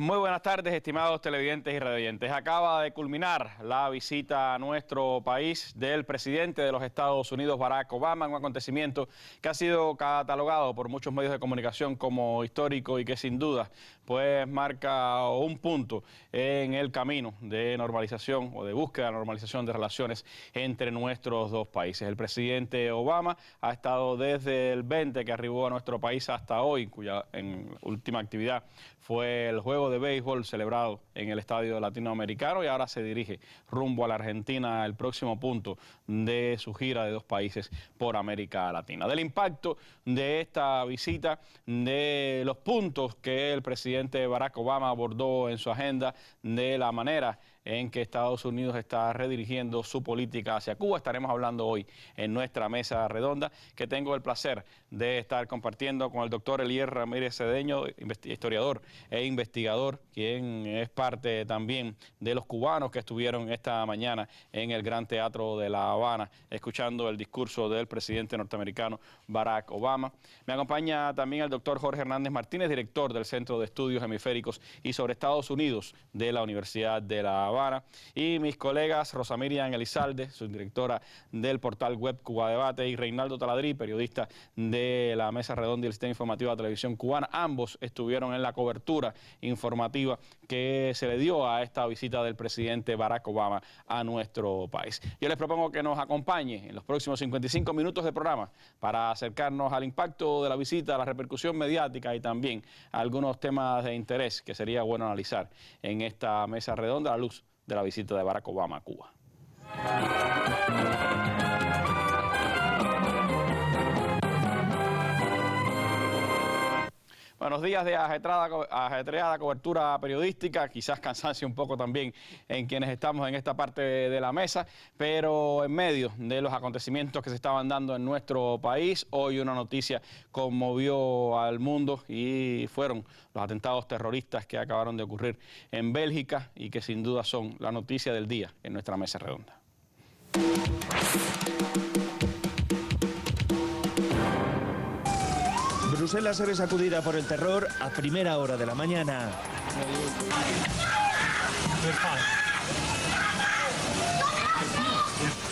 Muy buenas tardes, estimados televidentes y radioyentes. Acaba de culminar la visita a nuestro país del presidente de los Estados Unidos, Barack Obama, un acontecimiento que ha sido catalogado por muchos medios de comunicación como histórico y que sin duda pues marca un punto en el camino de normalización o de búsqueda de normalización de relaciones entre nuestros dos países. El presidente Obama ha estado desde el 20 que arribó a nuestro país hasta hoy, cuya última actividad fue el juego de béisbol celebrado en el Estadio Latinoamericano, y ahora se dirige rumbo a la Argentina, el próximo punto de su gira de dos países por América Latina. Del impacto de esta visita, de los puntos que el presidente Barack Obama abordó en su agenda, de la manera en que Estados Unidos está redirigiendo su política hacia Cuba, estaremos hablando hoy en nuestra mesa redonda, que tengo el placer de estar compartiendo con el doctor Elías Ramírez Cedeño, historiador e investigador, quien es parte también de los cubanos que estuvieron esta mañana en el Gran Teatro de La Habana, escuchando el discurso del presidente norteamericano Barack Obama. Me acompaña también el doctor Jorge Hernández Martínez, director del Centro de Estudios Hemisféricos y sobre Estados Unidos de la Universidad de La Habana, y mis colegas Rosa Miriam Elizalde, subdirectora del portal web Cuba Debate, y Reinaldo Taladrí, periodista de la Mesa Redonda y el Sistema Informativo de la Televisión Cubana. Ambos estuvieron en la cobertura informativa que se le dio a esta visita del presidente Barack Obama a nuestro país. Yo les propongo que nos acompañe en los próximos 55 minutos de programa para acercarnos al impacto de la visita, a la repercusión mediática y también a algunos temas de interés que sería bueno analizar en esta mesa redonda a la luz de la visita de Barack Obama a Cuba. Buenos días de ajetreada cobertura periodística, quizás cansancio un poco también en quienes estamos en esta parte de la mesa, pero en medio de los acontecimientos que se estaban dando en nuestro país, hoy una noticia conmovió al mundo y fueron los atentados terroristas que acabaron de ocurrir en Bélgica y que sin duda son la noticia del día en nuestra mesa redonda. Bruselas se ve sacudida por el terror a primera hora de la mañana.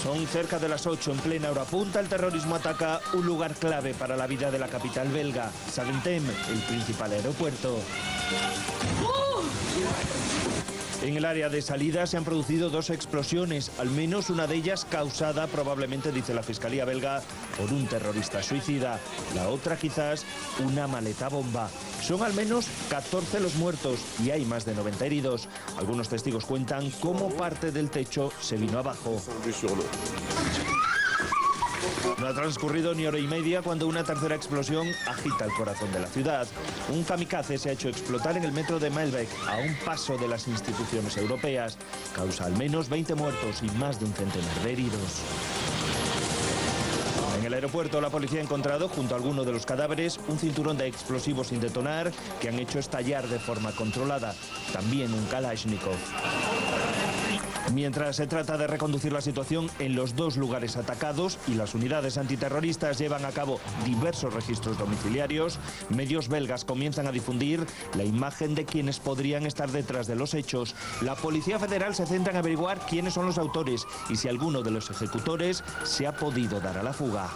Son cerca de las 8 en plena hora punta. El terrorismo ataca un lugar clave para la vida de la capital belga, Zaventem, el principal aeropuerto. En el área de salida se han producido dos explosiones, al menos una de ellas causada probablemente, dice la Fiscalía belga, por un terrorista suicida. La otra quizás una maleta bomba. Son al menos 14 los muertos y hay más de 90 heridos. Algunos testigos cuentan cómo parte del techo se vino abajo. No ha transcurrido ni hora y media cuando una tercera explosión agita el corazón de la ciudad. Un kamikaze se ha hecho explotar en el metro de Melbeck, a un paso de las instituciones europeas. Causa al menos 20 muertos y más de un centenar de heridos. En el aeropuerto la policía ha encontrado, junto a alguno de los cadáveres, un cinturón de explosivos sin detonar que han hecho estallar de forma controlada. También un Kalashnikov. Mientras se trata de reconducir la situación en los dos lugares atacados y las unidades antiterroristas llevan a cabo diversos registros domiciliarios, medios belgas comienzan a difundir la imagen de quienes podrían estar detrás de los hechos. La Policía Federal se centra en averiguar quiénes son los autores y si alguno de los ejecutores se ha podido dar a la fuga.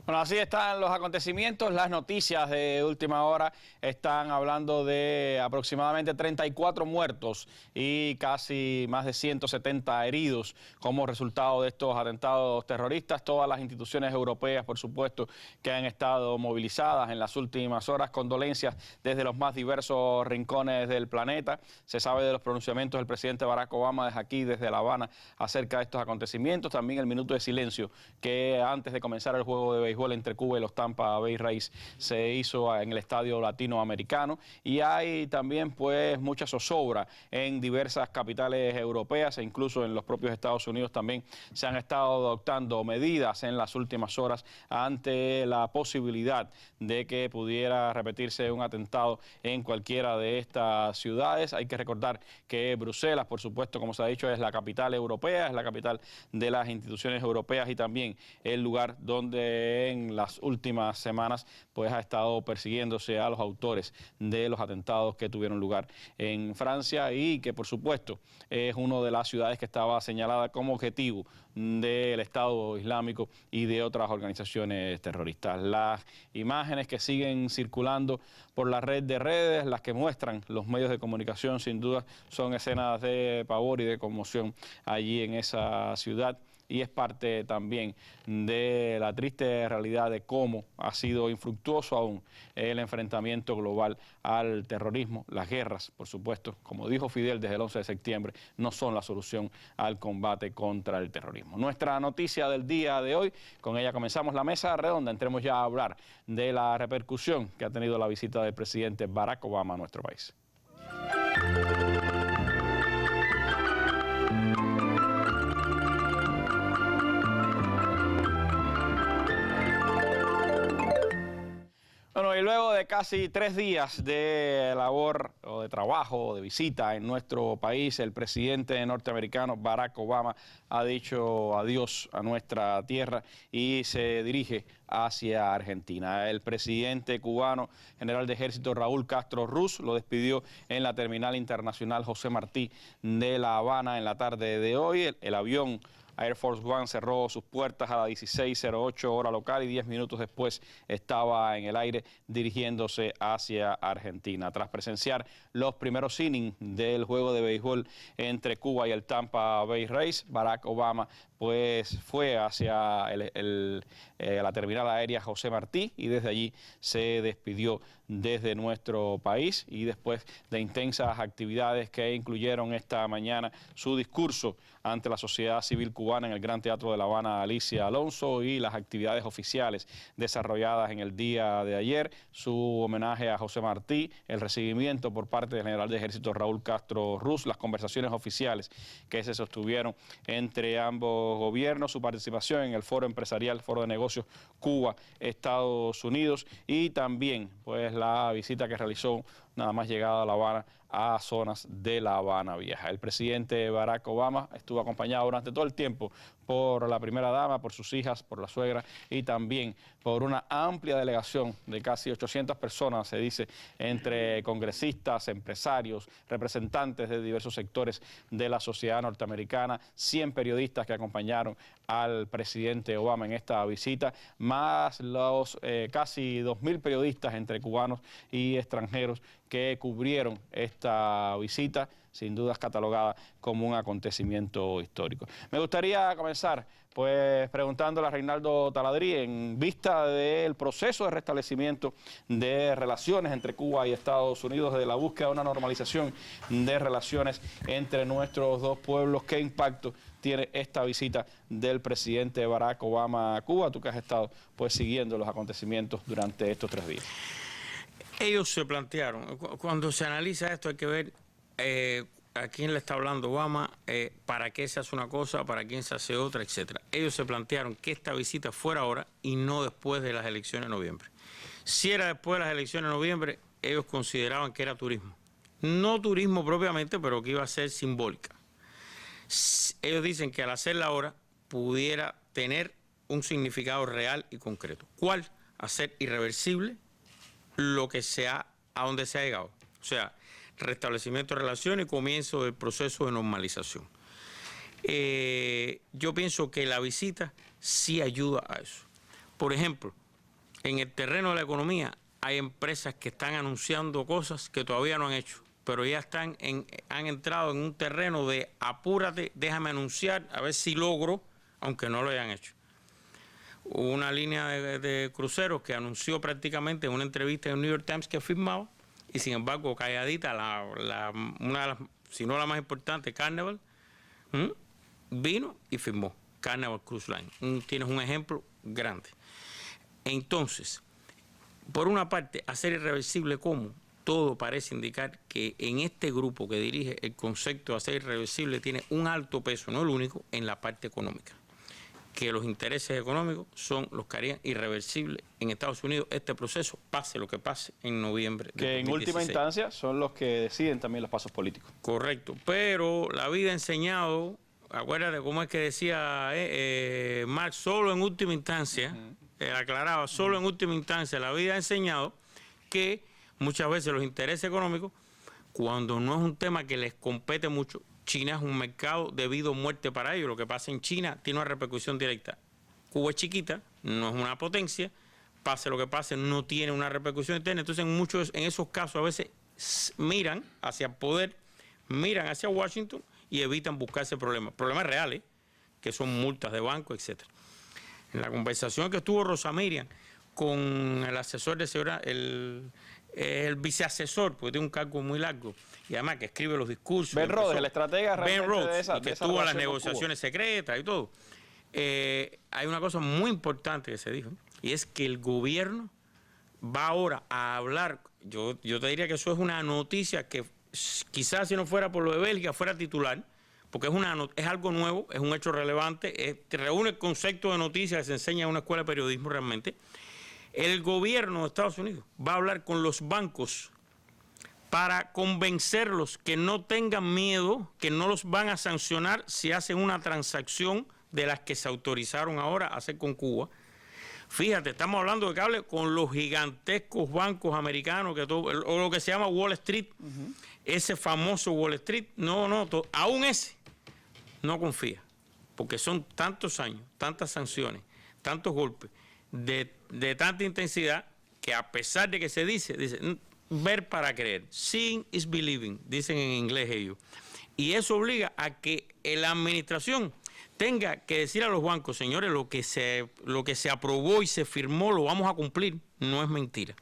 Bueno, así están los acontecimientos. Las noticias de última hora están hablando de aproximadamente 34 muertos y casi más de 170 heridos como resultado de estos atentados terroristas. Todas las instituciones europeas, por supuesto, que han estado movilizadas en las últimas horas. Condolencias desde los más diversos rincones del planeta. Se sabe de los pronunciamientos del presidente Barack Obama desde aquí, desde La Habana, acerca de estos acontecimientos. También el minuto de silencio que antes de comenzar el juego de béisbol entre Cuba y los Tampa Bay Rays se hizo en el Estadio Latinoamericano, y hay también pues mucha zozobra en diversas capitales europeas e incluso en los propios Estados Unidos. También se han estado adoptando medidas en las últimas horas ante la posibilidad de que pudiera repetirse un atentado en cualquiera de estas ciudades. Hay que recordar que Bruselas, por supuesto, como se ha dicho, es la capital europea, es la capital de las instituciones europeas y también el lugar donde en las últimas semanas pues ha estado persiguiéndose a los autores de los atentados que tuvieron lugar en Francia y que por supuesto es una de las ciudades que estaba señalada como objetivo del Estado Islámico y de otras organizaciones terroristas. Las imágenes que siguen circulando por la red de redes, las que muestran los medios de comunicación, sin duda son escenas de pavor y de conmoción allí en esa ciudad. Y es parte también de la triste realidad de cómo ha sido infructuoso aún el enfrentamiento global al terrorismo. Las guerras, por supuesto, como dijo Fidel desde el 11 de septiembre, no son la solución al combate contra el terrorismo. Nuestra noticia del día de hoy, con ella comenzamos la mesa redonda. Entremos ya a hablar de la repercusión que ha tenido la visita del presidente Barack Obama a nuestro país. Bueno, y luego de casi 3 días de labor o de trabajo o de visita en nuestro país, el presidente norteamericano Barack Obama ha dicho adiós a nuestra tierra y se dirige hacia Argentina. El presidente cubano, general de ejército Raúl Castro Ruz, lo despidió en la terminal internacional José Martí de La Habana en la tarde de hoy. El avión Air Force One cerró sus puertas a las 16:08 hora local y 10 minutos después estaba en el aire dirigiéndose hacia Argentina. Tras presenciar los primeros innings del juego de béisbol entre Cuba y el Tampa Bay Rays, Barack Obama pues fue hacia la terminal aérea José Martí y desde allí se despidió desde nuestro país y después de intensas actividades que incluyeron esta mañana su discurso ante la sociedad civil cubana en el Gran Teatro de La Habana, Alicia Alonso, y las actividades oficiales desarrolladas en el día de ayer, su homenaje a José Martí, el recibimiento por parte del general de ejército Raúl Castro Ruz, las conversaciones oficiales que se sostuvieron entre ambos gobiernos, su participación en el Foro Empresarial, Foro de Negocios Cuba-Estados Unidos y también pues la visita que realizó nada más llegada a La Habana a zonas de La Habana Vieja. El presidente Barack Obama estuvo acompañado durante todo el tiempo por la primera dama, por sus hijas, por la suegra y también por una amplia delegación de casi 800 personas, se dice, entre congresistas, empresarios, representantes de diversos sectores de la sociedad norteamericana, 100 periodistas que acompañaron al presidente Obama en esta visita, más los casi 2.000 periodistas entre cubanos y extranjeros que cubrieron esta visita, sin dudas catalogada como un acontecimiento histórico. Me gustaría comenzar pues preguntándole a Reinaldo Taladrí, en vista del proceso de restablecimiento de relaciones entre Cuba y Estados Unidos, de la búsqueda de una normalización de relaciones entre nuestros dos pueblos, ¿qué impacto tiene esta visita del presidente Barack Obama a Cuba? Tú que has estado pues siguiendo los acontecimientos durante estos 3 días. Ellos se plantearon, cuando se analiza esto hay que ver a quién le está hablando Obama, para qué se hace una cosa, para quién se hace otra, etcétera. Ellos se plantearon que esta visita fuera ahora y no después de las elecciones de noviembre. Si era después de las elecciones de noviembre, ellos consideraban que era turismo. No turismo propiamente, pero que iba a ser simbólica. Ellos dicen que al hacerla ahora pudiera tener un significado real y concreto. ¿Cuál? Hacer irreversible lo que a donde se ha llegado. O sea, restablecimiento de relaciones y comienzo del proceso de normalización. Yo pienso que la visita sí ayuda a eso. Por ejemplo, en el terreno de la economía hay empresas que están anunciando cosas que todavía no han hecho, pero ya han entrado en un terreno de apúrate, déjame anunciar, a ver si logro, aunque no lo hayan hecho. Hubo una línea de cruceros que anunció prácticamente en una entrevista en el New York Times que firmaba, y sin embargo, calladita, una de las, si no la más importante, Carnival, vino y firmó Carnival Cruise Line. Tienes un ejemplo grande. Entonces, por una parte, hacer irreversible cómo, todo parece indicar que en este grupo que dirige el concepto de hacer irreversible tiene un alto peso, no el único, en la parte económica. Que los intereses económicos son los que harían irreversible en Estados Unidos este proceso, pase lo que pase en noviembre de 2016. Que en última instancia son los que deciden también los pasos políticos. Correcto, pero la vida ha enseñado, acuérdate cómo es que decía Marx, solo en última instancia, aclaraba, solo en última instancia la vida ha enseñado que muchas veces los intereses económicos, cuando no es un tema que les compete mucho, China es un mercado de vida o muerte para ellos. Lo que pasa en China tiene una repercusión directa. Cuba es chiquita, no es una potencia, pase lo que pase, no tiene una repercusión interna. Entonces, en esos casos, a veces miran hacia el poder, miran hacia Washington y evitan buscarse problemas reales, que son multas de banco, etcétera. En la conversación que estuvo Rosa Miriam con el asesor de seguridad, el viceasesor, porque tiene un cargo muy largo, y además que escribe los discursos. Ben Rhodes, el estratega Ben Rhodes, de esa, y que de esa estuvo en las relación con negociaciones secretas y todo. Hay una cosa muy importante que se dijo, y es que el gobierno va ahora a hablar. Yo te diría que eso es una noticia que quizás si no fuera por lo de Bélgica fuera titular, porque es algo nuevo, es un hecho relevante, reúne el concepto de noticia que se enseña en una escuela de periodismo realmente. El gobierno de Estados Unidos va a hablar con los bancos para convencerlos que no tengan miedo, que no los van a sancionar si hacen una transacción de las que se autorizaron ahora a hacer con Cuba. Fíjate, estamos hablando de que hable con los gigantescos bancos americanos, o lo que se llama Wall Street, ese famoso Wall Street, aún ese no confía, porque son tantos años, tantas sanciones, tantos golpes, de tanta intensidad, que a pesar de que se dice ver para creer, seeing is believing, dicen en inglés ellos, y eso obliga a que la administración tenga que decir a los bancos, señores, lo que se aprobó y se firmó lo vamos a cumplir, no es mentira.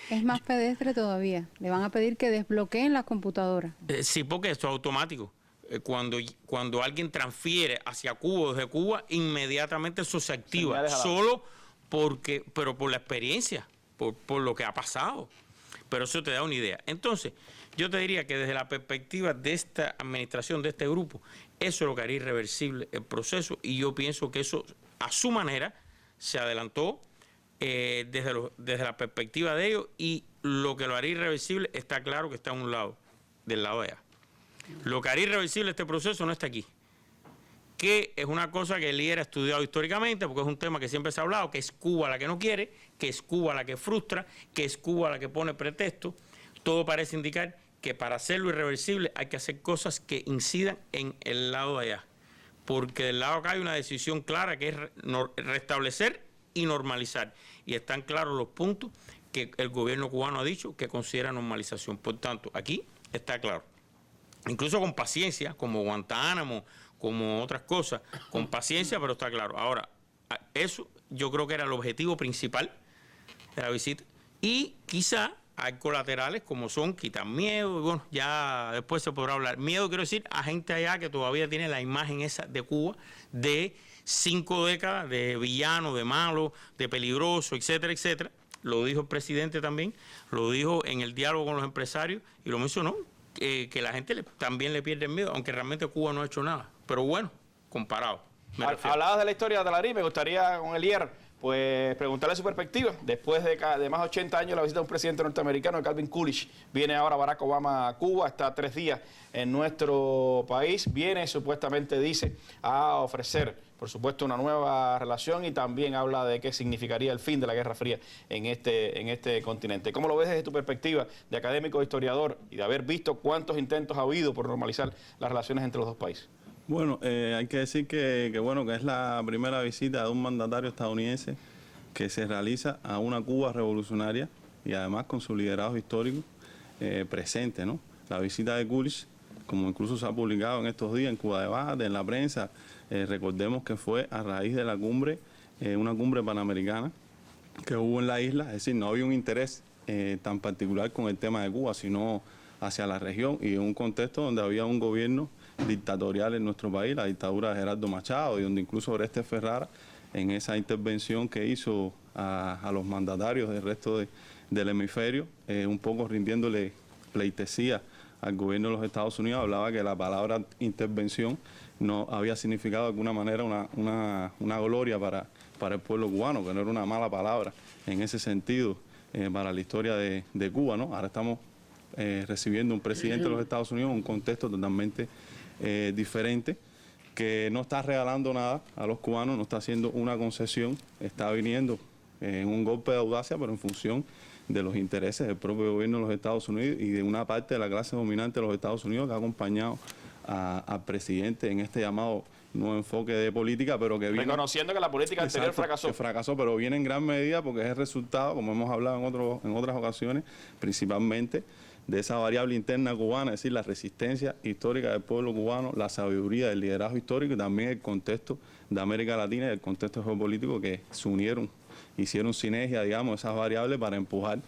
Es más pedestre todavía, le van a pedir que desbloqueen las computadoras. Sí, porque esto es automático. Cuando alguien transfiere hacia Cuba o desde Cuba, inmediatamente eso se activa, pero por la experiencia, por lo que ha pasado. Pero eso te da una idea. Entonces, yo te diría que desde la perspectiva de esta administración, de este grupo, eso es lo que haría irreversible el proceso, y yo pienso que eso, a su manera, se adelantó desde la perspectiva de ellos, y lo que lo haría irreversible está claro que está a un lado, del lado de allá. Lo que haría irreversible este proceso no está aquí, que es una cosa que el líder ha estudiado históricamente, porque es un tema que siempre se ha hablado, que es Cuba la que no quiere, que es Cuba la que frustra, que es Cuba la que pone pretexto. Todo parece indicar que para hacerlo irreversible hay que hacer cosas que incidan en el lado de allá, porque del lado acá hay una decisión clara que es restablecer y normalizar, y están claros los puntos que el gobierno cubano ha dicho que considera normalización. Por tanto, aquí está claro, incluso con paciencia, como Guantánamo, como otras cosas, con paciencia, pero está claro. Ahora, eso yo creo que era el objetivo principal de la visita, y quizá hay colaterales como son quitar miedo, y bueno, ya después se podrá hablar. Miedo, quiero decir, a gente allá que todavía tiene la imagen esa de Cuba de 5 décadas de villano, de malo, de peligroso, etcétera, etcétera. Lo dijo el presidente también, lo dijo en el diálogo con los empresarios, y lo mencionó, que la gente también le pierde el miedo, aunque realmente Cuba no ha hecho nada. Pero bueno, comparado. Hablabas de la historia de Talarí, me gustaría con Elier pues preguntarle su perspectiva. Después de más de 80 años la visita de un presidente norteamericano, Calvin Coolidge, viene ahora Barack Obama a Cuba, está 3 días en nuestro país, viene supuestamente, dice, a ofrecer, por supuesto, una nueva relación, y también habla de qué significaría el fin de la Guerra Fría en este continente. ¿Cómo lo ves desde tu perspectiva de académico, historiador, y de haber visto cuántos intentos ha habido por normalizar las relaciones entre los dos países? Bueno, hay que decir que es la primera visita de un mandatario estadounidense que se realiza a una Cuba revolucionaria, y además con su liderazgo histórico presente, ¿no? La visita de Coolidge, como incluso se ha publicado en estos días en Cuba Debate, en la prensa, recordemos que fue a raíz de la cumbre, una cumbre panamericana que hubo en la isla. Es decir, no había un interés tan particular con el tema de Cuba, sino hacia la región, y en un contexto donde había un gobierno dictatorial en nuestro país, la dictadura de Gerardo Machado, y donde incluso Oreste Ferrara, en esa intervención que hizo a los mandatarios del resto del hemisferio, un poco rindiéndole pleitesía al gobierno de los Estados Unidos, hablaba que la palabra intervención no había significado de alguna manera una gloria para el pueblo cubano, que no era una mala palabra en ese sentido para la historia de Cuba, ¿no? Ahora estamos recibiendo un presidente de los Estados Unidos en un contexto totalmente diferente, que no está regalando nada a los cubanos, no está haciendo una concesión, está viniendo un golpe de audacia, pero en función de los intereses del propio gobierno de los Estados Unidos y de una parte de la clase dominante de los Estados Unidos que ha acompañado al presidente en este llamado nuevo enfoque de política, pero que viene... Reconociendo que la política anterior fracasó. Que fracasó, pero viene en gran medida porque es el resultado, como hemos hablado en otras ocasiones, principalmente de esa variable interna cubana, es decir, la resistencia histórica del pueblo cubano, la sabiduría del liderazgo histórico y también el contexto de América Latina y el contexto geopolítico que se unieron, hicieron sinergia, digamos, esas variables para empujar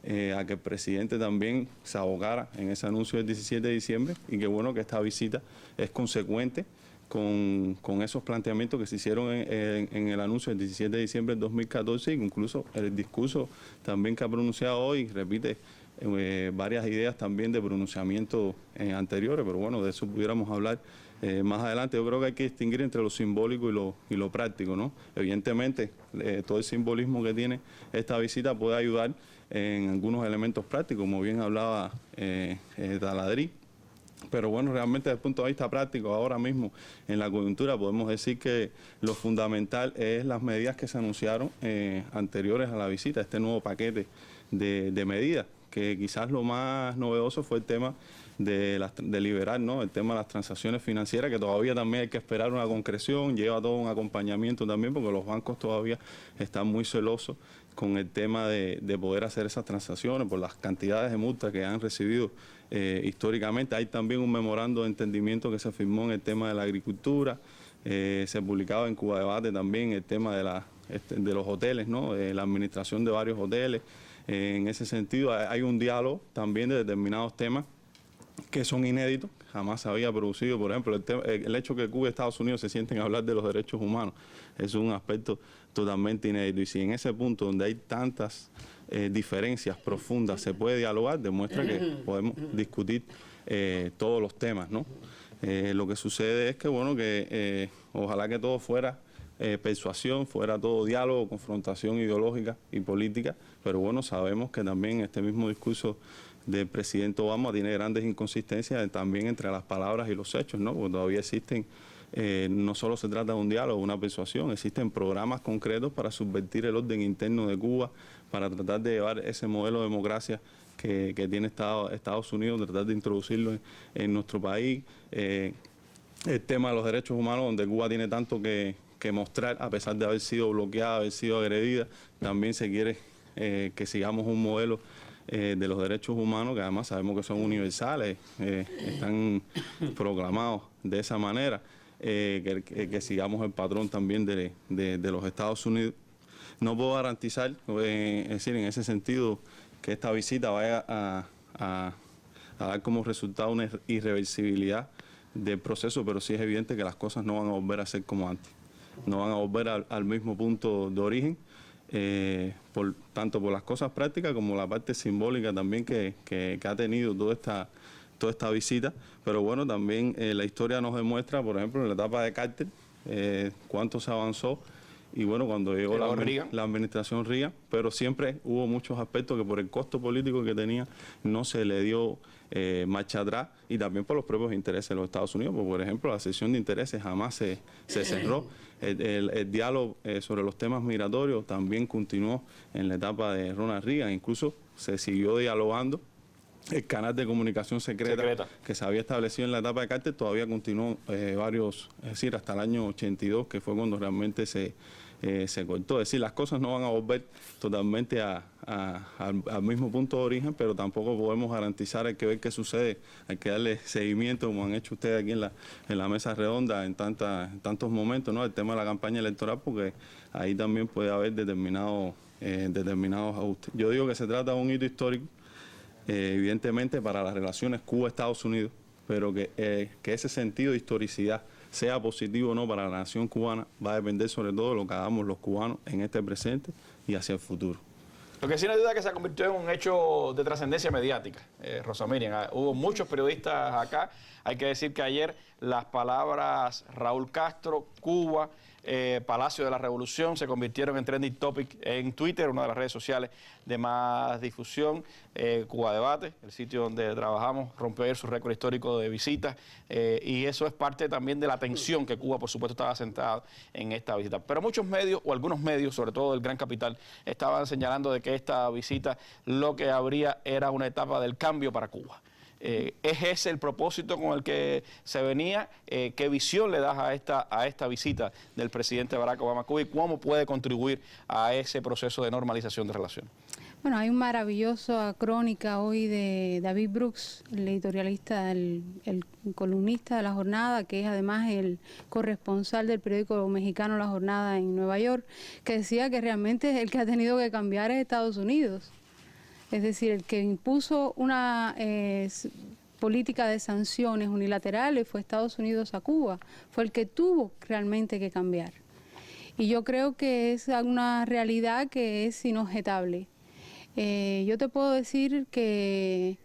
a que el presidente también se abocara en ese anuncio del 17 de diciembre y que bueno que esta visita es consecuente con esos planteamientos que se hicieron en el anuncio del 17 de diciembre del 2014 y incluso el discurso también que ha pronunciado hoy repite varias ideas también de pronunciamientos anteriores, pero bueno, de eso pudiéramos hablar más adelante. Yo creo que hay que distinguir entre lo simbólico y lo práctico, ¿no? Evidentemente, todo el simbolismo que tiene esta visita puede ayudar en algunos elementos prácticos, como bien hablaba Taladrí. Pero bueno, realmente desde el punto de vista práctico, ahora mismo en la coyuntura podemos decir que lo fundamental es las medidas que se anunciaron anteriores a la visita, este nuevo paquete de medidas, que quizás lo más novedoso fue el tema de liberar, ¿no?, el tema de las transacciones financieras, que todavía también hay que esperar una concreción, lleva todo un acompañamiento también, porque los bancos todavía están muy celosos con el tema de poder hacer esas transacciones por las cantidades de multas que han recibido históricamente. Hay también un memorando de entendimiento que se firmó en el tema de la agricultura, se publicaba en Cuba Debate también el tema de los hoteles, ¿no?, de la administración de varios hoteles. En ese sentido hay un diálogo también de determinados temas que son inéditos, jamás se había producido. Por ejemplo, el hecho que Cuba y Estados Unidos se sienten a hablar de los derechos humanos es un aspecto totalmente inédito. Y si en ese punto donde hay tantas diferencias profundas se puede dialogar, demuestra que podemos discutir todos los temas, ¿no? Lo que sucede es que, bueno, que ojalá que todo fuera persuasión, fuera todo diálogo, confrontación ideológica y política, pero bueno, sabemos que también este mismo discurso del presidente Obama tiene grandes inconsistencias también entre las palabras y los hechos, ¿no? Porque todavía existen, no solo se trata de un diálogo, una persuasión, existen programas concretos para subvertir el orden interno de Cuba, para tratar de llevar ese modelo de democracia que tiene Estados Unidos, tratar de introducirlo en nuestro país. El tema de los derechos humanos, donde Cuba tiene tanto que mostrar, a pesar de haber sido bloqueada, haber sido agredida, también se quiere que sigamos un modelo de los derechos humanos, que además sabemos que son universales, están proclamados de esa manera, que sigamos el patrón también de los Estados Unidos. No puedo garantizar, es decir, en ese sentido, que esta visita vaya a dar como resultado una irreversibilidad del proceso, pero sí es evidente que las cosas no van a volver a ser como antes. No van a volver al mismo punto de origen, tanto por las cosas prácticas como la parte simbólica también que ha tenido toda esta visita. Pero bueno, también la historia nos demuestra, por ejemplo, en la etapa de Carter, cuánto se avanzó. Y bueno, cuando llegó la administración Reagan, pero siempre hubo muchos aspectos que por el costo político que tenía no se le dio marcha atrás, y también por los propios intereses de los Estados Unidos. Por ejemplo, la sesión de intereses jamás se cerró. El diálogo sobre los temas migratorios también continuó en la etapa de Ronald Reagan, incluso se siguió dialogando. El canal de comunicación secreta que se había establecido en la etapa de Carter todavía continuó es decir, hasta el año 82, que fue cuando realmente se cortó. Es decir, las cosas no van a volver totalmente al mismo punto de origen, pero tampoco podemos garantizar, hay que ver qué sucede, hay que darle seguimiento, como han hecho ustedes aquí en la mesa redonda en tantos momentos, ¿no?, el tema de la campaña electoral, porque ahí también puede haber determinados ajustes. Yo digo que se trata de un hito histórico, evidentemente para las relaciones Cuba-Estados Unidos, pero que ese sentido de historicidad sea positivo o no para la nación cubana va a depender sobre todo de lo que hagamos los cubanos en este presente y hacia el futuro. Lo que sí no hay duda es que se convirtió en un hecho de trascendencia mediática, Rosa Miriam. Hubo muchos periodistas acá. Hay que decir que ayer las palabras Raúl Castro, Cuba, Palacio de la Revolución se convirtieron en trending topic en Twitter, una de las redes sociales de más difusión. Cuba Debate, el sitio donde trabajamos, rompió ayer su récord histórico de visitas y eso es parte también de la atención que Cuba, por supuesto, estaba centrada en esta visita. Pero muchos medios, o algunos medios, sobre todo del Gran Capital, estaban señalando de que esta visita lo que habría era una etapa del cambio para Cuba. ¿Es ese el propósito con el que se venía? ¿Qué visión le das a esta visita del presidente Barack Obama a Cuba y cómo puede contribuir a ese proceso de normalización de relaciones? Bueno, hay una maravillosa crónica hoy de David Brooks, el editorialista, el columnista de La Jornada, que es además el corresponsal del periódico mexicano La Jornada en Nueva York, que decía que realmente el que ha tenido que cambiar es Estados Unidos. Es decir, el que impuso una política de sanciones unilaterales fue Estados Unidos a Cuba, fue el que tuvo realmente que cambiar. Y yo creo que es una realidad que es inobjetable. Yo te puedo decir que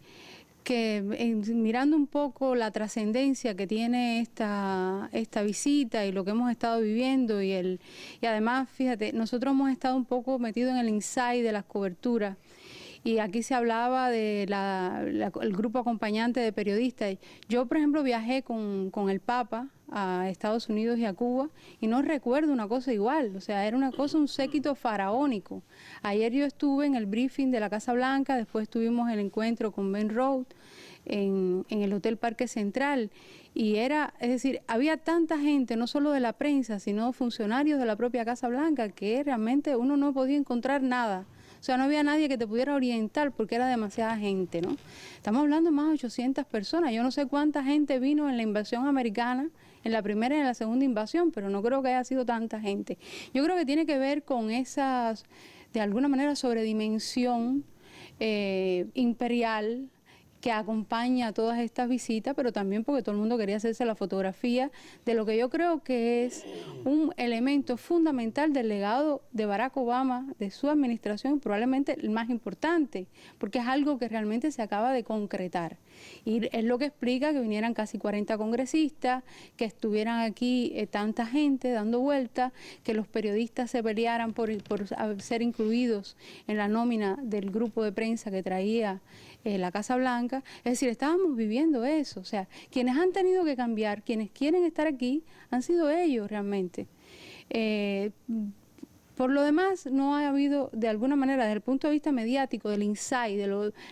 mirando un poco la trascendencia que tiene esta visita y lo que hemos estado viviendo y además, fíjate, nosotros hemos estado un poco metidos en el inside de las coberturas. Y aquí se hablaba de el grupo acompañante de periodistas. Yo, por ejemplo, viajé con el Papa a Estados Unidos y a Cuba y no recuerdo una cosa igual. O sea, era una cosa, un séquito faraónico. Ayer yo estuve en el briefing de la Casa Blanca, después tuvimos el encuentro con Ben Rhodes en el Hotel Parque Central. Y es decir, había tanta gente, no solo de la prensa, sino funcionarios de la propia Casa Blanca, que realmente uno no podía encontrar nada. O sea, no había nadie que te pudiera orientar porque era demasiada gente, ¿no? Estamos hablando de más de 800 personas. Yo no sé cuánta gente vino en la invasión americana, en la primera y en la segunda invasión, pero no creo que haya sido tanta gente. Yo creo que tiene que ver con esas, de alguna manera, sobredimensión imperial que acompaña a todas estas visitas, pero también porque todo el mundo quería hacerse la fotografía de lo que yo creo que es un elemento fundamental del legado de Barack Obama, de su administración, probablemente el más importante, porque es algo que realmente se acaba de concretar. Y es lo que explica que vinieran casi 40 congresistas, que estuvieran aquí tanta gente dando vueltas, que los periodistas se pelearan por ser incluidos en la nómina del grupo de prensa que traía la Casa Blanca. Es decir, estábamos viviendo eso. O sea, quienes han tenido que cambiar, quienes quieren estar aquí, han sido ellos realmente. Por lo demás, no ha habido, de alguna manera, desde el punto de vista mediático, del insight,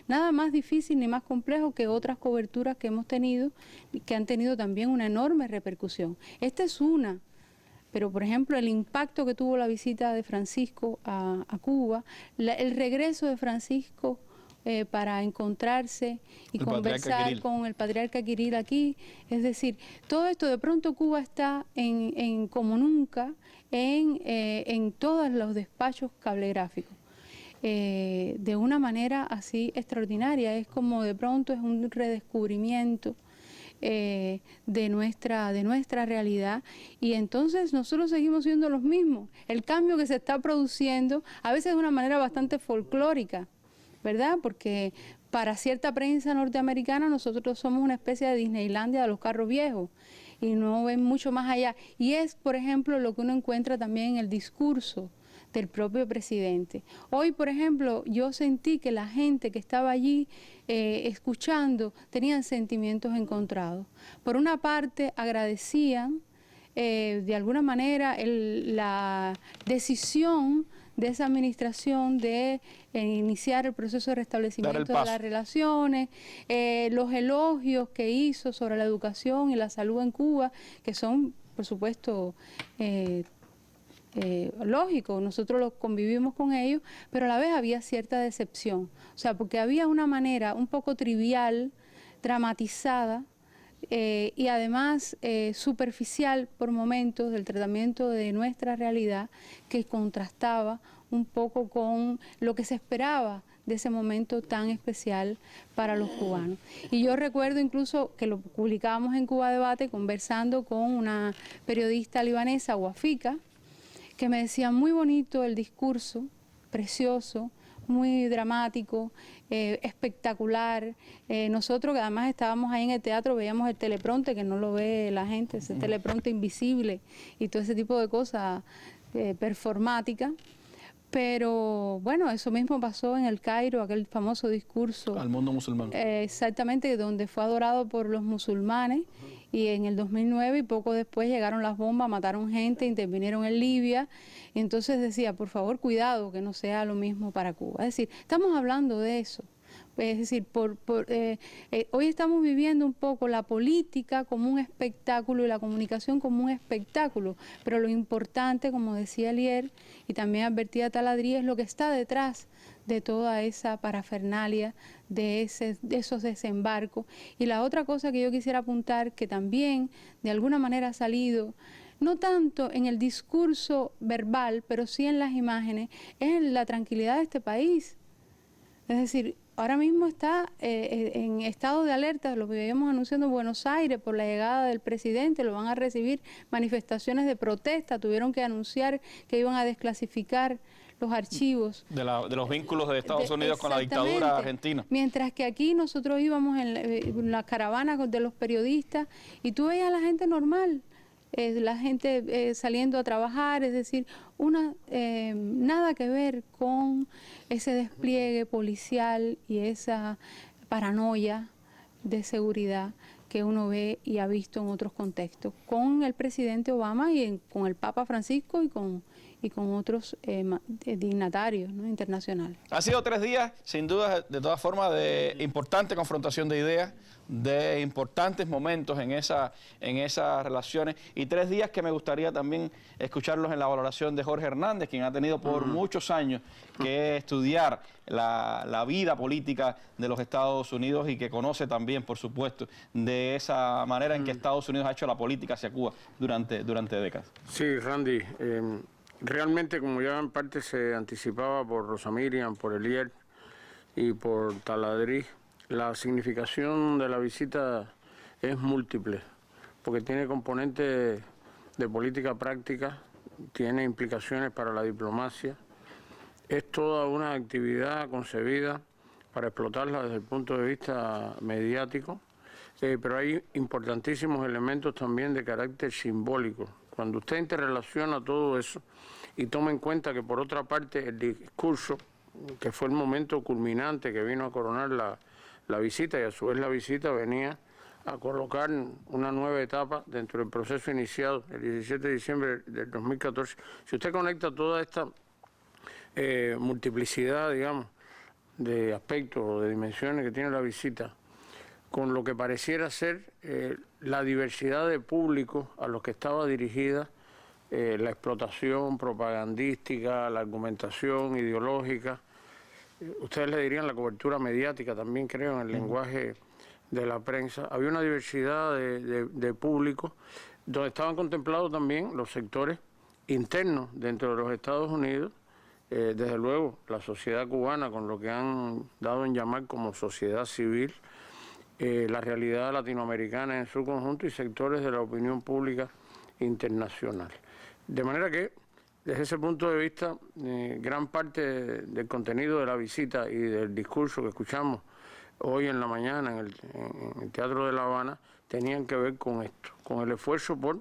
nada más difícil ni más complejo que otras coberturas que hemos tenido, que han tenido también una enorme repercusión. Esta es una. Pero, por ejemplo, el impacto que tuvo la visita de Francisco a Cuba, el regreso de Francisco para encontrarse y conversar con el patriarca Kirill aquí. Es decir, todo esto, de pronto Cuba está como nunca en todos los despachos cablegráficos. De una manera así extraordinaria. Es como de pronto es un redescubrimiento de nuestra realidad, y entonces nosotros seguimos siendo los mismos. El cambio que se está produciendo, a veces de una manera bastante folclórica, ¿verdad? Porque para cierta prensa norteamericana nosotros somos una especie de Disneylandia de los carros viejos y no ven mucho más allá. Y es, por ejemplo, lo que uno encuentra también en el discurso del propio presidente. Hoy, por ejemplo, yo sentí que la gente que estaba allí escuchando tenían sentimientos encontrados. Por una parte, agradecían de alguna manera la decisión de esa administración de iniciar el proceso de restablecimiento de las relaciones, los elogios que hizo sobre la educación y la salud en Cuba, que son, por supuesto, lógicos, nosotros los convivimos con ellos, pero a la vez había cierta decepción, o sea, porque había una manera un poco trivial, dramatizada, y además superficial por momentos del tratamiento de nuestra realidad, que contrastaba un poco con lo que se esperaba de ese momento tan especial para los cubanos. Y yo recuerdo incluso que lo publicábamos en Cuba Debate conversando con una periodista libanesa, Wafika, que me decía: muy bonito el discurso, precioso, muy dramático, espectacular. Nosotros que además estábamos ahí en el teatro veíamos el teleprompter, que no lo ve la gente, ese teleprompter invisible y todo ese tipo de cosas performáticas. Pero bueno, eso mismo pasó en el Cairo, aquel famoso discurso al mundo musulmán. Exactamente, donde fue adorado por los musulmanes, y en el 2009 y poco después llegaron las bombas, mataron gente, intervinieron en Libia, y entonces decía, por favor, cuidado, que no sea lo mismo para Cuba. Es decir, estamos hablando de eso. Es decir, hoy estamos viviendo un poco la política como un espectáculo y la comunicación como un espectáculo, pero lo importante, como decía Elier y también advertía Taladrí, es lo que está detrás de toda esa parafernalia, de esos desembarcos. Y la otra cosa que yo quisiera apuntar, que también de alguna manera ha salido, no tanto en el discurso verbal, pero sí en las imágenes, es la tranquilidad de este país. Es decir, ahora mismo está en estado de alerta, lo que veíamos anunciando en Buenos Aires por la llegada del presidente, lo van a recibir manifestaciones de protesta, tuvieron que anunciar que iban a desclasificar los archivos. De los vínculos de Estados Unidos con la dictadura argentina. Mientras que aquí nosotros íbamos en la caravana de los periodistas y tú veías a la gente normal, la gente saliendo a trabajar, es decir, nada que ver con ese despliegue policial y esa paranoia de seguridad que uno ve y ha visto en otros contextos, con el presidente Obama y con el Papa Francisco y con otros dignatarios, ¿no?, internacionales. Ha sido 3 días, sin duda, de todas formas, de importante confrontación de ideas, de importantes momentos en esas relaciones, y 3 días que me gustaría también escucharlos en la valoración de Jorge Hernández, quien ha tenido por muchos años que estudiar la vida política de los Estados Unidos y que conoce también, por supuesto, de esa manera en que Estados Unidos ha hecho la política hacia Cuba durante décadas. Sí, Randy, realmente, como ya en parte se anticipaba por Rosa Miriam, por Elier y por Taladrí, la significación de la visita es múltiple, porque tiene componentes de política práctica, tiene implicaciones para la diplomacia, es toda una actividad concebida para explotarla desde el punto de vista mediático, pero hay importantísimos elementos también de carácter simbólico. Cuando usted interrelaciona todo eso y toma en cuenta que por otra parte el discurso, que fue el momento culminante que vino a coronar la visita, y a su vez la visita venía a colocar una nueva etapa dentro del proceso iniciado el 17 de diciembre del 2014. Si usted conecta toda esta multiplicidad, digamos, de aspectos o de dimensiones que tiene la visita, con lo que pareciera ser la diversidad de públicos a los que estaba dirigida la explotación propagandística, la argumentación ideológica, ustedes le dirían la cobertura mediática también, creo, en el lenguaje de la prensa. Había una diversidad de públicos donde estaban contemplados también los sectores internos dentro de los Estados Unidos, desde luego la sociedad cubana, con lo que han dado en llamar como sociedad civil, la realidad latinoamericana en su conjunto y sectores de la opinión pública internacional. De manera que, desde ese punto de vista, gran parte del contenido de la visita y del discurso que escuchamos hoy en la mañana en el Teatro de La Habana tenían que ver con esto, con el esfuerzo por,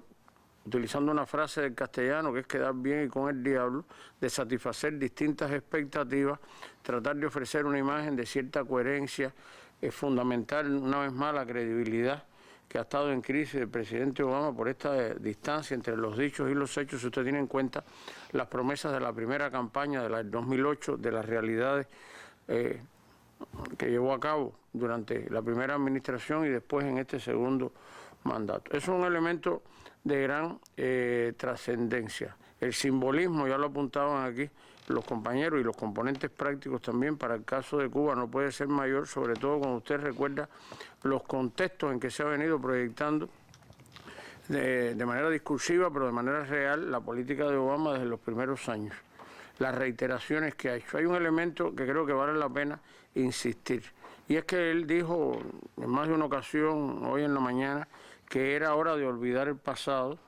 utilizando una frase del castellano que es quedar bien y con el diablo, de satisfacer distintas expectativas, tratar de ofrecer una imagen de cierta coherencia, es fundamental una vez más la credibilidad que ha estado en crisis el presidente Obama por esta distancia entre los dichos y los hechos. Si usted tiene en cuenta las promesas de la primera campaña del 2008, de las realidades que llevó a cabo durante la primera administración y después en este segundo mandato. Eso es un elemento de gran trascendencia. El simbolismo, ya lo apuntaban aquí los compañeros, y los componentes prácticos también para el caso de Cuba no puede ser mayor, sobre todo cuando usted recuerda los contextos en que se ha venido proyectando de manera discursiva, pero de manera real, la política de Obama desde los primeros años. Las reiteraciones que ha hecho. Hay un elemento que creo que vale la pena insistir, y es que él dijo en más de una ocasión hoy en la mañana que era hora de olvidar el pasado.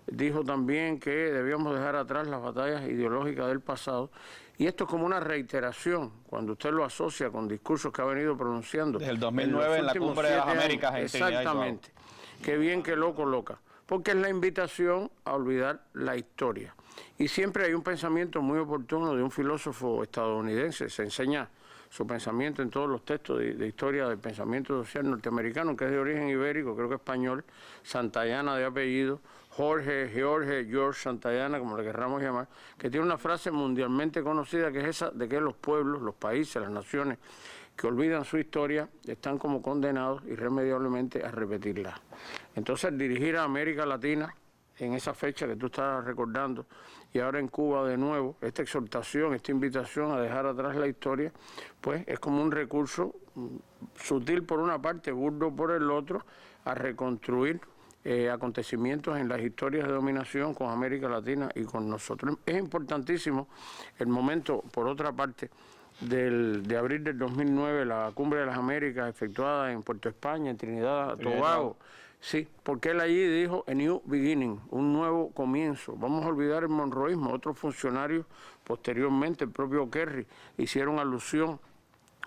Dijo también que debíamos dejar atrás las batallas ideológicas del pasado Y esto es como una reiteración, cuando usted lo asocia con discursos que ha venido pronunciando. Desde el 2009 en la Cumbre de las Américas. Exactamente. Qué bien que lo coloca. Porque es la invitación a olvidar la historia. Y siempre hay un pensamiento muy oportuno de un filósofo estadounidense, se enseña su pensamiento en todos los textos de historia del pensamiento social norteamericano, que es de origen ibérico, creo que español, Santayana de apellido, George Santayana, como le querramos llamar, que tiene una frase mundialmente conocida, que es esa de que los pueblos, los países, las naciones que olvidan su historia están como condenados irremediablemente a repetirla. Entonces, dirigir a América Latina en esa fecha que tú estás recordando, y ahora en Cuba de nuevo, esta exhortación, esta invitación a dejar atrás la historia, pues es como un recurso sutil por una parte, burdo por el otro, a reconstruir acontecimientos en las historias de dominación con América Latina y con nosotros. Es importantísimo el momento, por otra parte, de abril del 2009, la Cumbre de las Américas efectuada en Puerto España, en Trinidad, Tobago. Sí, porque él allí dijo a new beginning, un nuevo comienzo. Vamos a olvidar el monroísmo. Otros funcionarios posteriormente, el propio Kerry, hicieron alusión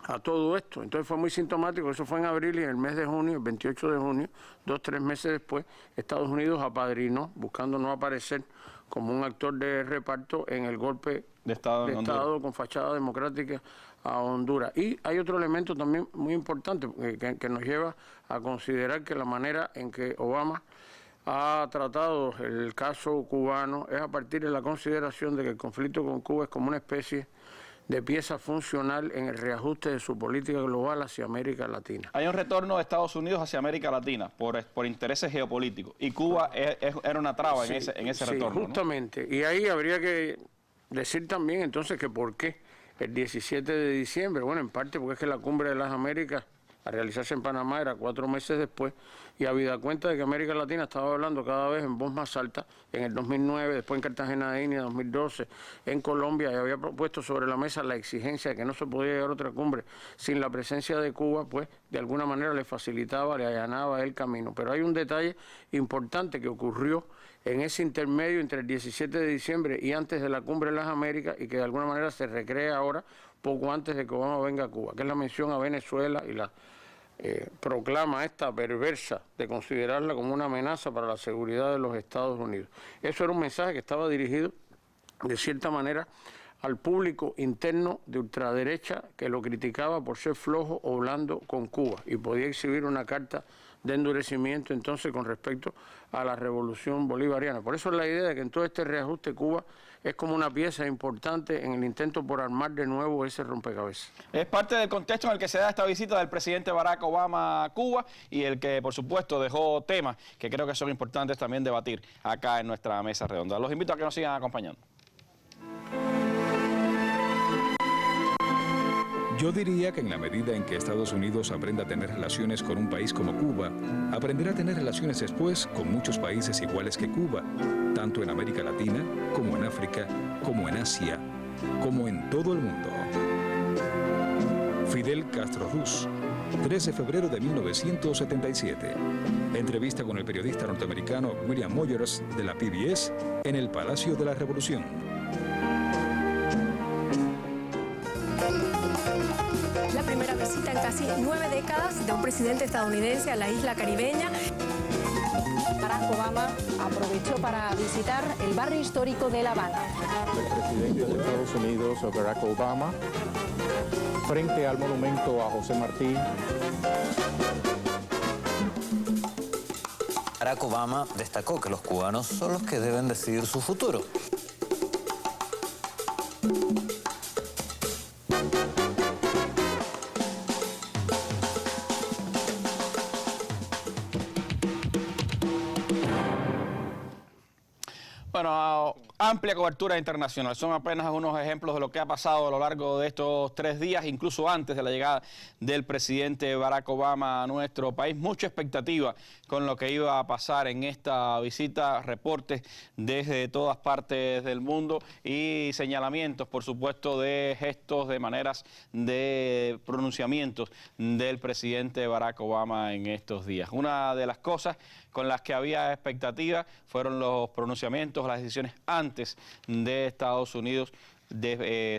a todo esto. Entonces fue muy sintomático. Eso fue en abril, y en el mes de junio, el 28 de junio, 2-3 meses después, Estados Unidos apadrinó, buscando no aparecer como un actor de reparto en el golpe de Estado con fachada democrática a Honduras. Y hay otro elemento también muy importante que nos lleva a considerar que la manera en que Obama ha tratado el caso cubano es a partir de la consideración de que el conflicto con Cuba es como una especie de pieza funcional en el reajuste de su política global hacia América Latina. Hay un retorno de Estados Unidos hacia América Latina por intereses geopolíticos, y Cuba era una traba en ese retorno. Justamente, ¿no? Y ahí habría que decir también entonces que por qué el 17 de diciembre, bueno, en parte porque es que la Cumbre de las Américas, a realizarse en Panamá, era 4 meses después, y habida cuenta de que América Latina estaba hablando cada vez en voz más alta, en el 2009, después en Cartagena de Indias, 2012, en Colombia, y había puesto sobre la mesa la exigencia de que no se podía llegar a otra cumbre sin la presencia de Cuba, pues de alguna manera le facilitaba, le allanaba el camino. Pero hay un detalle importante que ocurrió en ese intermedio entre el 17 de diciembre y antes de la Cumbre de las Américas, y que de alguna manera se recrea ahora, poco antes de que Obama venga a Cuba, que es la mención a Venezuela y la proclama esta perversa de considerarla como una amenaza para la seguridad de los Estados Unidos. Eso era un mensaje que estaba dirigido, de cierta manera, al público interno de ultraderecha que lo criticaba por ser flojo o blando con Cuba, y podía exhibir una carta de endurecimiento entonces con respecto a la revolución bolivariana. Por eso es la idea de que en todo este reajuste Cuba es como una pieza importante en el intento por armar de nuevo ese rompecabezas. Es parte del contexto en el que se da esta visita del presidente Barack Obama a Cuba, y el que, por supuesto, dejó temas que creo que son importantes también debatir acá en nuestra mesa redonda. Los invito a que nos sigan acompañando. Yo diría que en la medida en que Estados Unidos aprenda a tener relaciones con un país como Cuba, aprenderá a tener relaciones después con muchos países iguales que Cuba, tanto en América Latina, como en África, como en Asia, como en todo el mundo. Fidel Castro Ruz, 3 de febrero de 1977. Entrevista con el periodista norteamericano William Moyers de la PBS en el Palacio de la Revolución. La primera visita en casi 9 décadas de un presidente estadounidense a la isla caribeña. Barack Obama aprovechó para visitar el barrio histórico de La Habana. El presidente de Estados Unidos, Barack Obama, frente al monumento a José Martí. Barack Obama destacó que los cubanos son los que deben decidir su futuro. Bueno, amplia cobertura internacional. Son apenas algunos ejemplos de lo que ha pasado a lo largo de estos 3 días, incluso antes de la llegada del presidente Barack Obama a nuestro país. Mucha expectativa con lo que iba a pasar en esta visita, reportes desde todas partes del mundo y señalamientos, por supuesto, de gestos, de maneras, de pronunciamientos del presidente Barack Obama en estos días. Una de las cosas con las que había expectativa fueron los pronunciamientos, las decisiones antes de Estados Unidos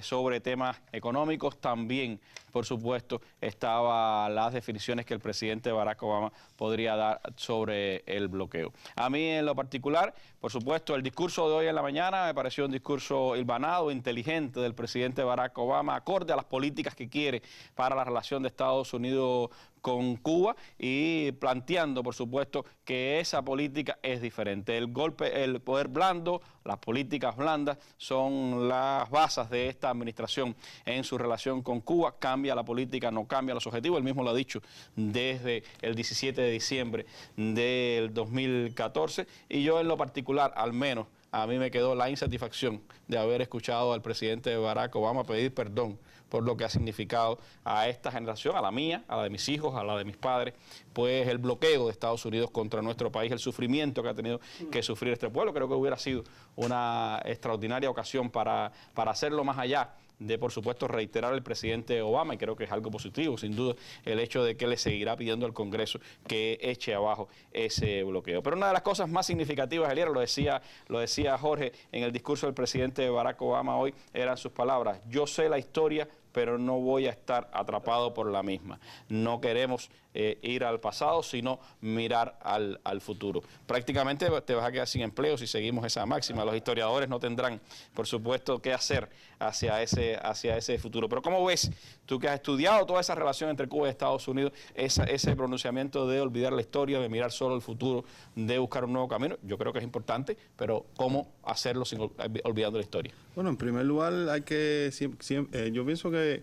sobre temas económicos. También, por supuesto, estaban las definiciones que el presidente Barack Obama podría dar sobre el bloqueo. A mí, en lo particular, por supuesto, el discurso de hoy en la mañana me pareció un discurso hilvanado, inteligente del presidente Barack Obama, acorde a las políticas que quiere para la relación de Estados Unidos con Cuba, y planteando, por supuesto, que esa política es diferente. El poder blando, las políticas blandas son las bases de esta administración en su relación con Cuba. Cambia la política, no cambia los objetivos. Él mismo lo ha dicho desde el 17 de diciembre del 2014. Y yo, en lo particular, al menos, a mí me quedó la insatisfacción de haber escuchado al presidente Barack Obama pedir perdón por lo que ha significado a esta generación, a la mía, a la de mis hijos, a la de mis padres, pues el bloqueo de Estados Unidos contra nuestro país, el sufrimiento que ha tenido que sufrir este pueblo. Creo que hubiera sido una extraordinaria ocasión para hacerlo más allá de, por supuesto, reiterar al presidente Obama, y creo que es algo positivo, sin duda, el hecho de que le seguirá pidiendo al Congreso que eche abajo ese bloqueo. Pero una de las cosas más significativas, Elier, lo decía Jorge en el discurso del presidente Barack Obama hoy, eran sus palabras: yo sé la historia, pero no voy a estar atrapado por la misma. No queremos ir al pasado, sino mirar al futuro. Prácticamente te vas a quedar sin empleo si seguimos esa máxima. Los historiadores no tendrán, por supuesto, qué hacer hacia ese futuro. Pero ¿cómo ves, tú que has estudiado toda esa relación entre Cuba y Estados Unidos, ese pronunciamiento de olvidar la historia, de mirar solo el futuro, de buscar un nuevo camino? Yo creo que es importante, pero ¿cómo hacerlo sin olvidando la historia? Bueno, en primer lugar, yo pienso que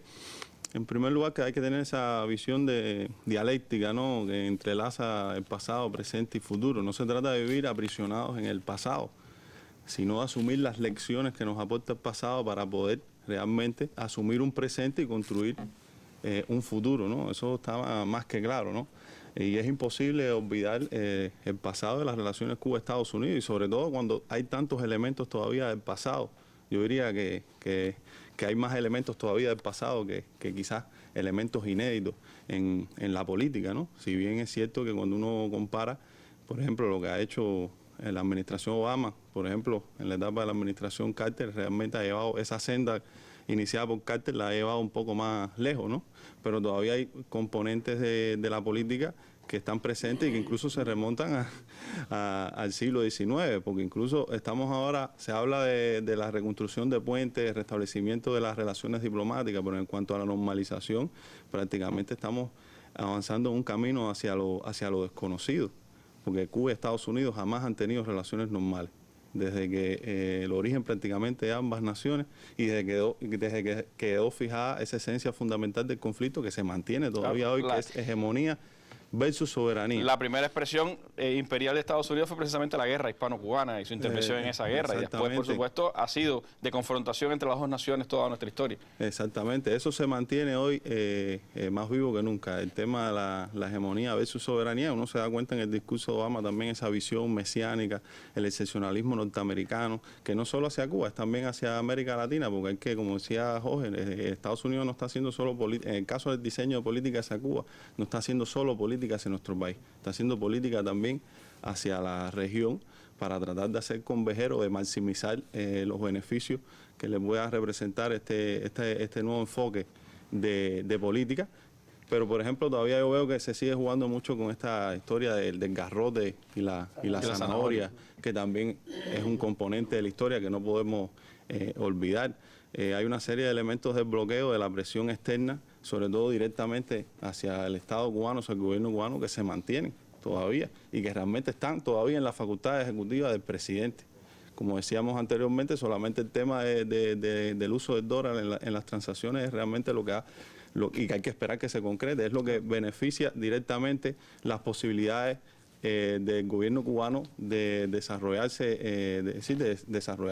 en primer lugar que hay que tener esa visión de dialéctica, ¿no?, que entrelaza el pasado, presente y futuro. No se trata de vivir aprisionados en el pasado, sino de asumir las lecciones que nos aporta el pasado para poder realmente asumir un presente y construir un futuro, ¿no? Eso está más que claro, ¿no? Y es imposible olvidar el pasado de las relaciones Cuba-Estados Unidos, y sobre todo cuando hay tantos elementos todavía del pasado. Yo diría que hay más elementos todavía del pasado que quizás elementos inéditos en la política, ¿no? Si bien es cierto que cuando uno compara, por ejemplo, lo que ha hecho la administración Obama, por ejemplo, en la etapa de la administración Carter, realmente ha llevado esa senda iniciada por Carter, la ha llevado un poco más lejos, ¿no? Pero todavía hay componentes de la política que están presentes y que incluso se remontan al siglo XIX, porque incluso estamos ahora, se habla de la reconstrucción de puentes, restablecimiento de las relaciones diplomáticas, pero en cuanto a la normalización, prácticamente estamos avanzando en un camino hacia lo desconocido, porque Cuba y Estados Unidos jamás han tenido relaciones normales, desde que el origen prácticamente de ambas naciones, y desde que quedó fijada esa esencia fundamental del conflicto que se mantiene todavía hoy, que es hegemonía versus soberanía. La primera expresión imperial de Estados Unidos fue precisamente la guerra hispano-cubana y su intervención en esa guerra. Y después, por supuesto, ha sido de confrontación entre las dos naciones toda nuestra historia. Exactamente. Eso se mantiene hoy más vivo que nunca. El tema de la hegemonía versus soberanía, uno se da cuenta en el discurso de Obama también esa visión mesiánica, el excepcionalismo norteamericano, que no solo hacia Cuba, es también hacia América Latina, porque es que, como decía Jorge, Estados Unidos no está haciendo solo política, en el caso del diseño de política hacia Cuba, no está haciendo solo política hacia nuestro país, está haciendo política también hacia la región para tratar de hacer converger o de maximizar los beneficios que le pueda representar este nuevo enfoque de política. Pero, por ejemplo, todavía yo veo que se sigue jugando mucho con esta historia del garrote y la zanahoria, que también es un componente de la historia que no podemos olvidar. Hay una serie de elementos del bloqueo, de la presión externa, sobre todo directamente hacia el Estado cubano, hacia el gobierno cubano, que se mantienen todavía y que realmente están todavía en la facultad ejecutiva del presidente. Como decíamos anteriormente, solamente el tema del uso del dólar en las transacciones es realmente y que hay que esperar que se concrete, es lo que beneficia directamente las posibilidades del gobierno cubano de desarrollar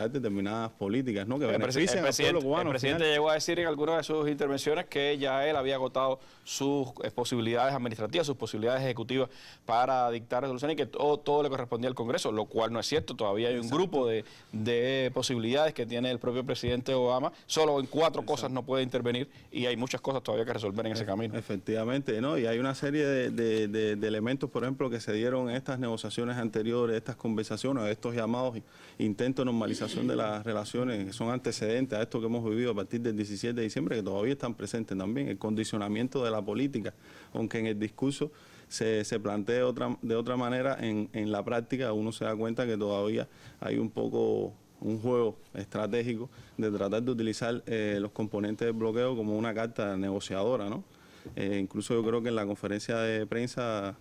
determinadas políticas, ¿no?, que benefician al pueblo cubano. El presidente llegó a decir en algunas de sus intervenciones que ya él había agotado sus posibilidades administrativas, sus posibilidades ejecutivas para dictar resoluciones, y que todo le correspondía al Congreso, lo cual no es cierto. Todavía hay un grupo de posibilidades que tiene el propio presidente Obama. Solo en 4 cosas no puede intervenir, y hay muchas cosas todavía que resolver en ese camino. Efectivamente, ¿no? Y hay una serie de elementos, por ejemplo, que se dieron hubieron estas negociaciones anteriores, estas conversaciones, estos llamados intentos de normalización de las relaciones que son antecedentes a esto que hemos vivido a partir del 17 de diciembre, que todavía están presentes también, el condicionamiento de la política, aunque en el discurso se plantee de otra manera, en la práctica uno se da cuenta que todavía hay un poco un juego estratégico de tratar de utilizar los componentes del bloqueo como una carta negociadora, ¿no? Incluso yo creo que en la conferencia de prensa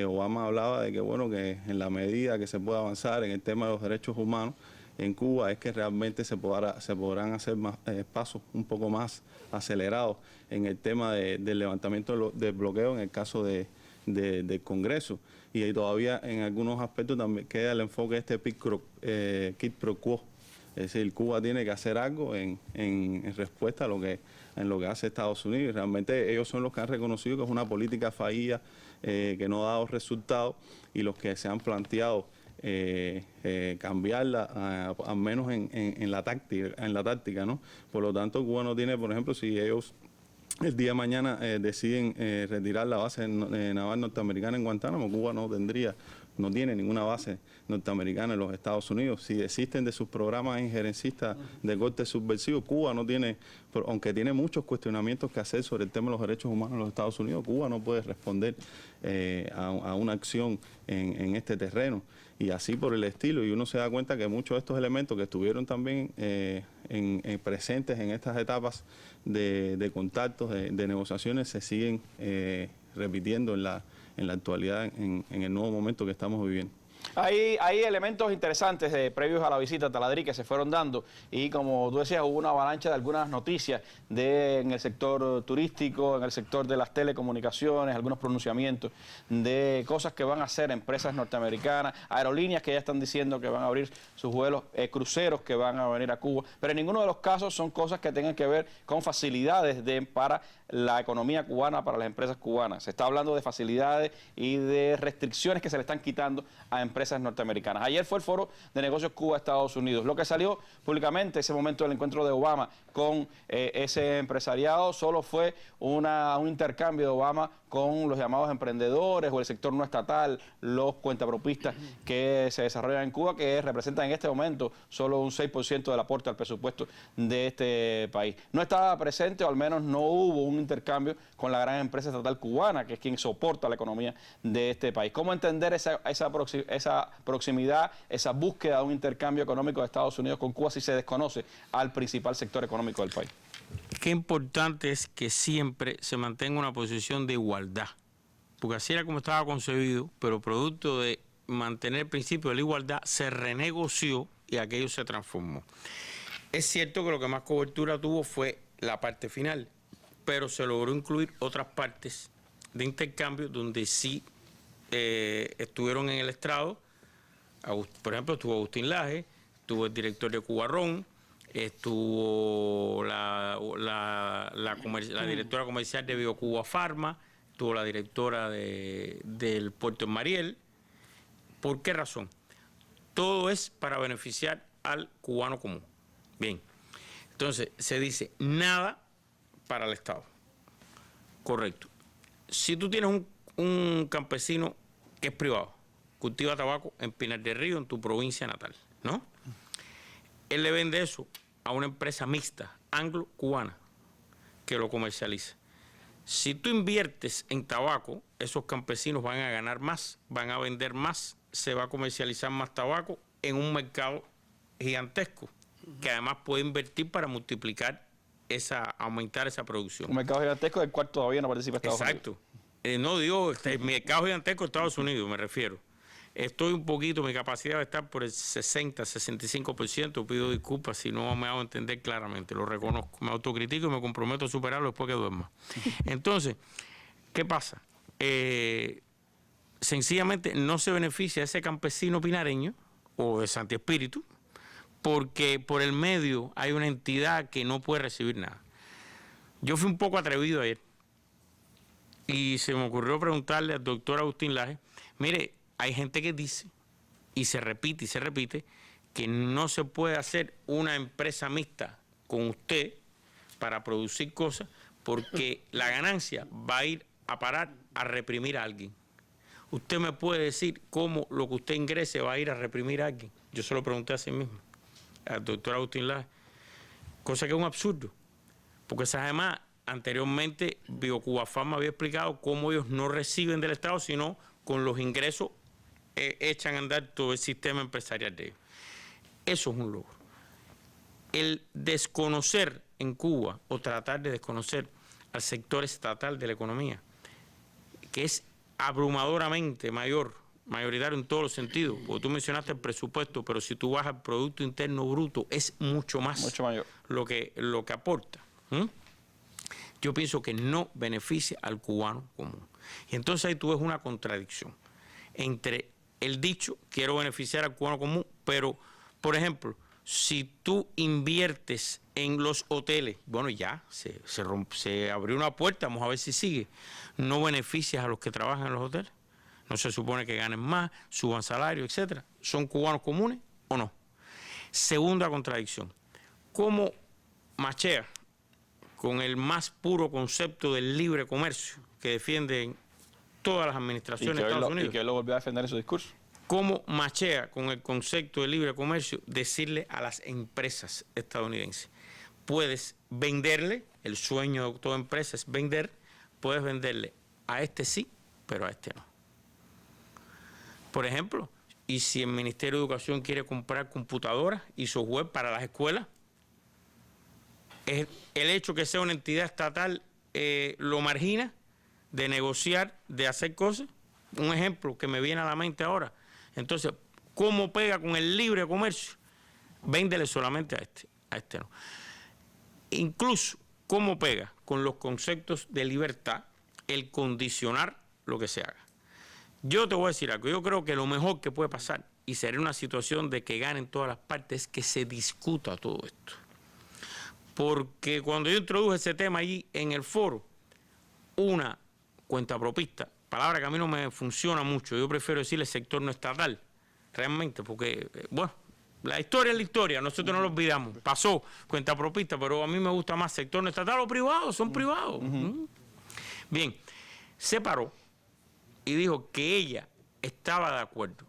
Obama hablaba de que, bueno, que en la medida que se pueda avanzar en el tema de los derechos humanos en Cuba es que realmente se podrán hacer más, pasos un poco más acelerados en el tema del levantamiento del bloqueo en el caso del Congreso. Y ahí todavía en algunos aspectos también queda el enfoque de este quid pro quo. Es decir, Cuba tiene que hacer algo en respuesta a lo que hace Estados Unidos. Y realmente ellos son los que han reconocido que es una política fallida, que no ha dado resultados, y los que se han planteado cambiarla, al menos en la táctica, ¿no? Por lo tanto, Cuba no tiene, por ejemplo, si ellos el día de mañana deciden retirar la base naval norteamericana en Guantánamo, Cuba no tiene ninguna base norteamericana en los Estados Unidos. Si desisten de sus programas injerencistas de corte subversivo, Cuba no tiene, aunque tiene muchos cuestionamientos que hacer sobre el tema de los derechos humanos en los Estados Unidos, Cuba no puede responder a una acción en este terreno. Y así por el estilo, y uno se da cuenta que muchos de estos elementos que estuvieron también presentes en estas etapas de contactos, de negociaciones, se siguen repitiendo en la actualidad, en el nuevo momento que estamos viviendo. Hay elementos interesantes previos a la visita a Taladrí que se fueron dando, y como tú decías, hubo una avalancha de algunas noticias en el sector turístico, en el sector de las telecomunicaciones, algunos pronunciamientos de cosas que van a hacer empresas norteamericanas, aerolíneas que ya están diciendo que van a abrir sus vuelos, cruceros que van a venir a Cuba, pero en ninguno de los casos son cosas que tengan que ver con facilidades para la economía cubana, para las empresas cubanas. Se está hablando de facilidades y de restricciones que se le están quitando a empresas norteamericanas. Ayer fue el Foro de Negocios Cuba-Estados Unidos. Lo que salió públicamente ese momento del encuentro de Obama con ese empresariado solo fue un intercambio de Obama con los llamados emprendedores o el sector no estatal, los cuentapropistas que se desarrollan en Cuba, que representan en este momento solo un 6% del aporte al presupuesto de este país. No estaba presente, o al menos no hubo un intercambio con la gran empresa estatal cubana, que es quien soporta la economía de este país. ¿Cómo entender esa proximidad, esa búsqueda de un intercambio económico de Estados Unidos con Cuba si se desconoce al principal sector económico del país? Qué importante es que siempre se mantenga una posición de igualdad, porque así era como estaba concebido, pero producto de mantener el principio de la igualdad se renegoció y aquello se transformó. Es cierto que lo que más cobertura tuvo fue la parte final, pero se logró incluir otras partes de intercambio donde sí estuvieron en el estrado. Por ejemplo, estuvo Agustín Laje, estuvo el director de Cubarrón, estuvo la directora comercial de BioCuba Pharma, estuvo la directora del puerto en Mariel. ¿Por qué razón? Todo es para beneficiar al cubano común. Bien, entonces se dice nada para el Estado. Correcto. Si tú tienes un campesino que es privado, cultiva tabaco en Pinar del Río, en tu provincia natal, ¿no? Él le vende eso a una empresa mixta, anglo-cubana, que lo comercializa. Si tú inviertes en tabaco, esos campesinos van a ganar más, van a vender más, se va a comercializar más tabaco en un mercado gigantesco, que además puede invertir para multiplicar aumentar esa producción. Un mercado gigantesco del cual todavía no participa Estados Unidos. Exacto. No digo el mercado gigantesco de Estados Unidos, me refiero. Estoy un poquito, mi capacidad de estar por el 60-65%, pido disculpas si no me hago entender claramente, lo reconozco, me autocritico y me comprometo a superarlo después que duerma. Entonces, ¿qué pasa? Sencillamente no se beneficia a ese campesino pinareño o de Santi Espíritu, porque por el medio hay una entidad que no puede recibir nada. Yo fui un poco atrevido ayer y se me ocurrió preguntarle al doctor Agustín Laje, mire, hay gente que dice, y se repite, que no se puede hacer una empresa mixta con usted para producir cosas porque la ganancia va a ir a parar a reprimir a alguien. ¿usted me puede decir cómo lo que usted ingrese va a ir a reprimir a alguien? Yo se lo pregunté a sí mismo, al doctor Agustín Laje, cosa que es un absurdo, porque además anteriormente Biocuba Pharma había explicado cómo ellos no reciben del Estado, sino con los ingresos echan a andar todo el sistema empresarial de ellos. Eso es un logro. El desconocer en Cuba o tratar de desconocer al sector estatal de la economía, que es abrumadoramente mayoritario en todos los sentidos, porque tú mencionaste el presupuesto, pero si tú vas al Producto Interno Bruto es mucho mayor lo que aporta. Yo pienso que no beneficia al cubano común. Y entonces ahí tú ves una contradicción entre el dicho, quiero beneficiar al cubano común, pero, por ejemplo, si tú inviertes en los hoteles, bueno, ya se abrió una puerta, vamos a ver si sigue, no beneficias a los que trabajan en los hoteles. No se supone que ganen más, suban salario, etcétera. ¿Son cubanos comunes o no? Segunda contradicción. ¿Cómo machea con el más puro concepto del libre comercio que defienden todas las administraciones de Estados Unidos? Y que él lo volvió a defender en su discurso. ¿Cómo machea con el concepto de libre comercio decirle a las empresas estadounidenses? Puedes venderle, el sueño de toda empresa es vender, puedes venderle a este sí, pero a este no. Por ejemplo, y si el Ministerio de Educación quiere comprar computadoras y software para las escuelas, el hecho que sea una entidad estatal lo margina de negociar, de hacer cosas. Un ejemplo que me viene a la mente ahora. Entonces, ¿cómo pega con el libre comercio? Véndele solamente a este no. Incluso, ¿cómo pega con los conceptos de libertad el condicionar lo que se haga? Yo te voy a decir algo, yo creo que lo mejor que puede pasar, y sería una situación de que ganen todas las partes, es que se discuta todo esto. Porque cuando yo introduje ese tema allí en el foro, una cuentapropista, palabra que a mí no me funciona mucho, yo prefiero decirle sector no estatal, realmente, porque, bueno, la historia es la historia, nosotros no lo olvidamos, pasó cuentapropista, pero a mí me gusta más sector no estatal o privado, son privados. Bien, se paró y dijo que ella estaba de acuerdo,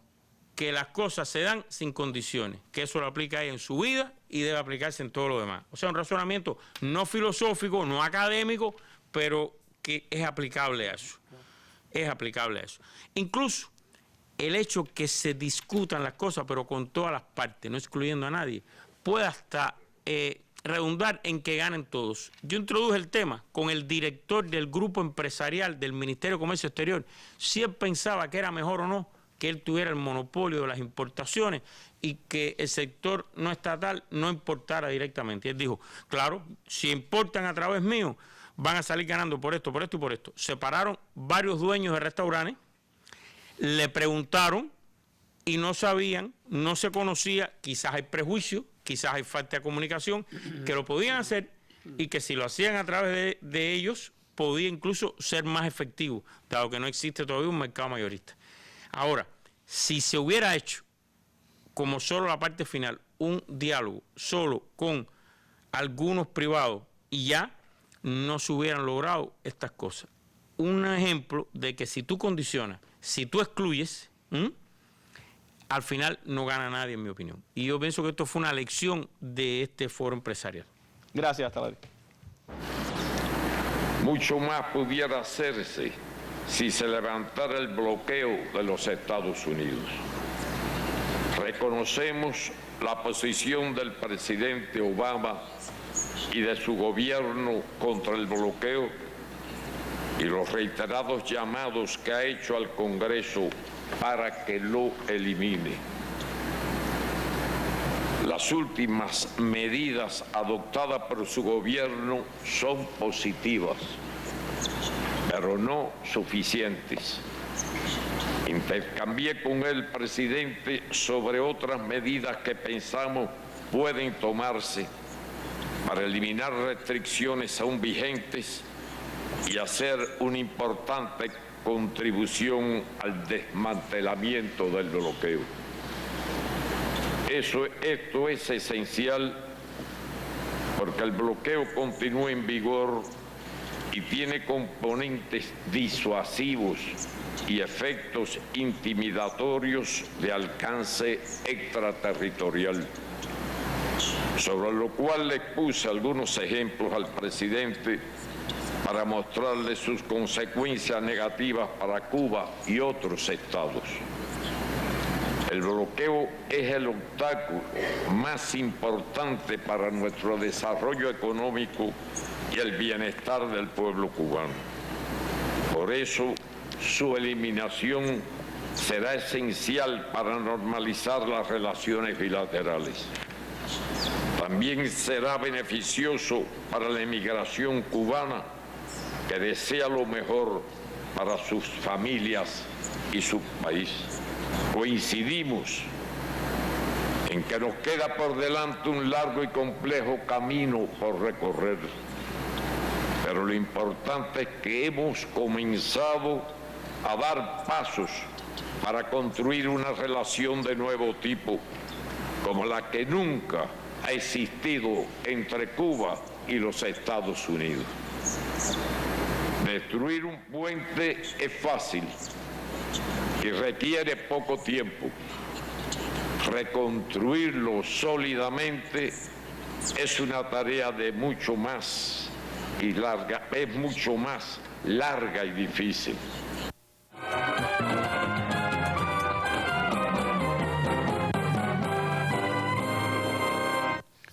que las cosas se dan sin condiciones, que eso lo aplica a ella en su vida y debe aplicarse en todo lo demás. O sea, un razonamiento no filosófico, no académico, pero que es aplicable a eso. Es aplicable a eso. Incluso el hecho que se discutan las cosas, pero con todas las partes, no excluyendo a nadie, puede hasta redundar en que ganen todos. Yo introduje el tema con el director del grupo empresarial del Ministerio de Comercio Exterior, si él pensaba que era mejor o no que él tuviera el monopolio de las importaciones y que el sector no estatal no importara directamente. Y él dijo, claro, si importan a través mío, van a salir ganando por esto, por esto y por esto. Se pararon varios dueños de restaurantes, le preguntaron y no sabían, no se conocía, quizás hay prejuicio, quizás hay falta de comunicación, que lo podían hacer y que si lo hacían a través de ellos, podía incluso ser más efectivo, dado que no existe todavía un mercado mayorista. Ahora, si se hubiera hecho, como solo la parte final, un diálogo solo con algunos privados y ya no se hubieran logrado estas cosas. Un ejemplo de que si tú condicionas, si tú excluyes, al final no gana nadie, en mi opinión. Y yo pienso que esto fue una lección de este foro empresarial. Gracias, Taladri. Mucho más pudiera hacerse si se levantara el bloqueo de los Estados Unidos. Reconocemos la posición del presidente Obama y de su gobierno contra el bloqueo y los reiterados llamados que ha hecho al Congreso para que lo elimine. Las últimas medidas adoptadas por su gobierno son positivas, pero no suficientes. Intercambié con el presidente sobre otras medidas que pensamos pueden tomarse para eliminar restricciones aún vigentes y hacer una importante contribución al desmantelamiento del bloqueo. Esto es esencial porque el bloqueo continúa en vigor y tiene componentes disuasivos y efectos intimidatorios de alcance extraterritorial, sobre lo cual le puse algunos ejemplos al presidente para mostrarle sus consecuencias negativas para Cuba y otros estados. El bloqueo es el obstáculo más importante para nuestro desarrollo económico y el bienestar del pueblo cubano. Por eso, su eliminación será esencial para normalizar las relaciones bilaterales. También será beneficioso para la emigración cubana, que desea lo mejor para sus familias y su país. Coincidimos en que nos queda por delante un largo y complejo camino por recorrer, pero lo importante es que hemos comenzado a dar pasos para construir una relación de nuevo tipo, como la que nunca ha existido entre Cuba y los Estados Unidos. Destruir un puente es fácil y requiere poco tiempo. Reconstruirlo sólidamente es una tarea de mucho más y larga, es mucho más larga y difícil.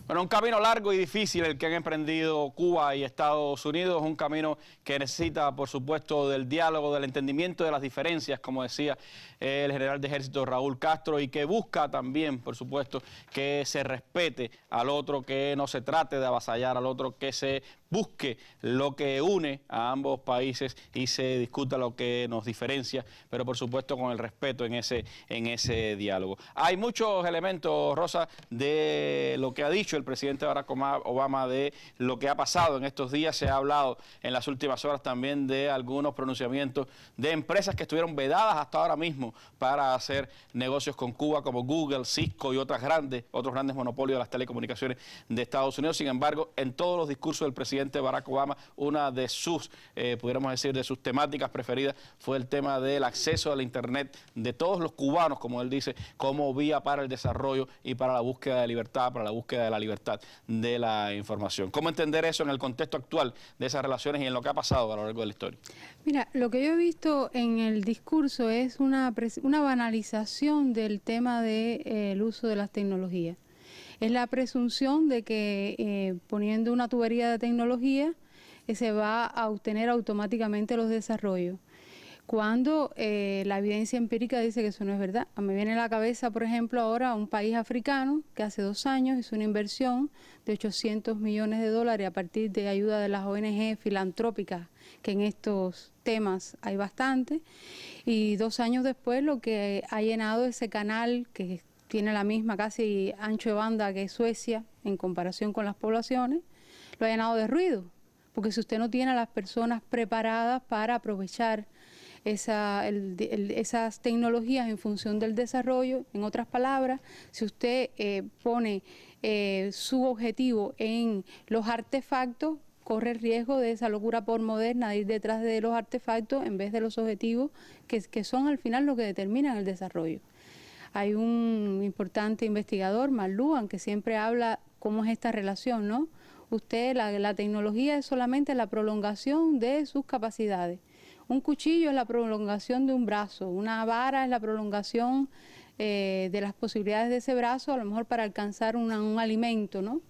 Bueno, un camino largo y difícil el que han emprendido Cuba y Estados Unidos, un camino que necesita, por supuesto, del diálogo, del entendimiento de las diferencias, como decía el general de ejército Raúl Castro, y que busca también, por supuesto, que se respete al otro, que no se trate de avasallar al otro, que se busque lo que une a ambos países y se discuta lo que nos diferencia, pero por supuesto con el respeto en ese diálogo. Hay muchos elementos, Rosa, de lo que ha dicho el presidente Barack Obama, de lo que ha pasado en estos días. Se ha hablado en las últimas horas también de algunos pronunciamientos de empresas que estuvieron vedadas hasta ahora mismo para hacer negocios con Cuba, como Google, Cisco y otros grandes monopolios de las telecomunicaciones de Estados Unidos. Sin embargo, en todos los discursos del presidente Barack Obama, una de sus, pudiéramos decir, de sus temáticas preferidas fue el tema del acceso al Internet de todos los cubanos, como él dice, como vía para el desarrollo y para la búsqueda de libertad, para la búsqueda de la libertad de la información. ¿Cómo entender eso en el contexto actual de esas relaciones y en lo que ha pasado a lo largo de la historia? Mira, lo que yo he visto en el discurso es una banalización del tema del uso de las tecnologías. Es la presunción de que poniendo una tubería de tecnología se va a obtener automáticamente los desarrollos, cuando la evidencia empírica dice que eso no es verdad. A mí me viene a la cabeza, por ejemplo, ahora un país africano que hace 2 años hizo una inversión de $800 millones a partir de ayuda de las ONG filantrópicas, que en estos temas hay bastante, y 2 años después lo que ha llenado ese canal, que tiene la misma casi ancho de banda que Suecia en comparación con las poblaciones, lo ha llenado de ruido, porque si usted no tiene a las personas preparadas para aprovechar esas tecnologías en función del desarrollo, en otras palabras, si usted pone su objetivo en los artefactos, corre el riesgo de esa locura postmoderna de ir detrás de los artefactos en vez de los objetivos que son al final lo que determinan el desarrollo. Hay un importante investigador, McLuhan, que siempre habla cómo es esta relación, ¿no? La tecnología es solamente la prolongación de sus capacidades. Un cuchillo es la prolongación de un brazo, una vara es la prolongación de las posibilidades de ese brazo, a lo mejor para alcanzar un alimento, ¿no?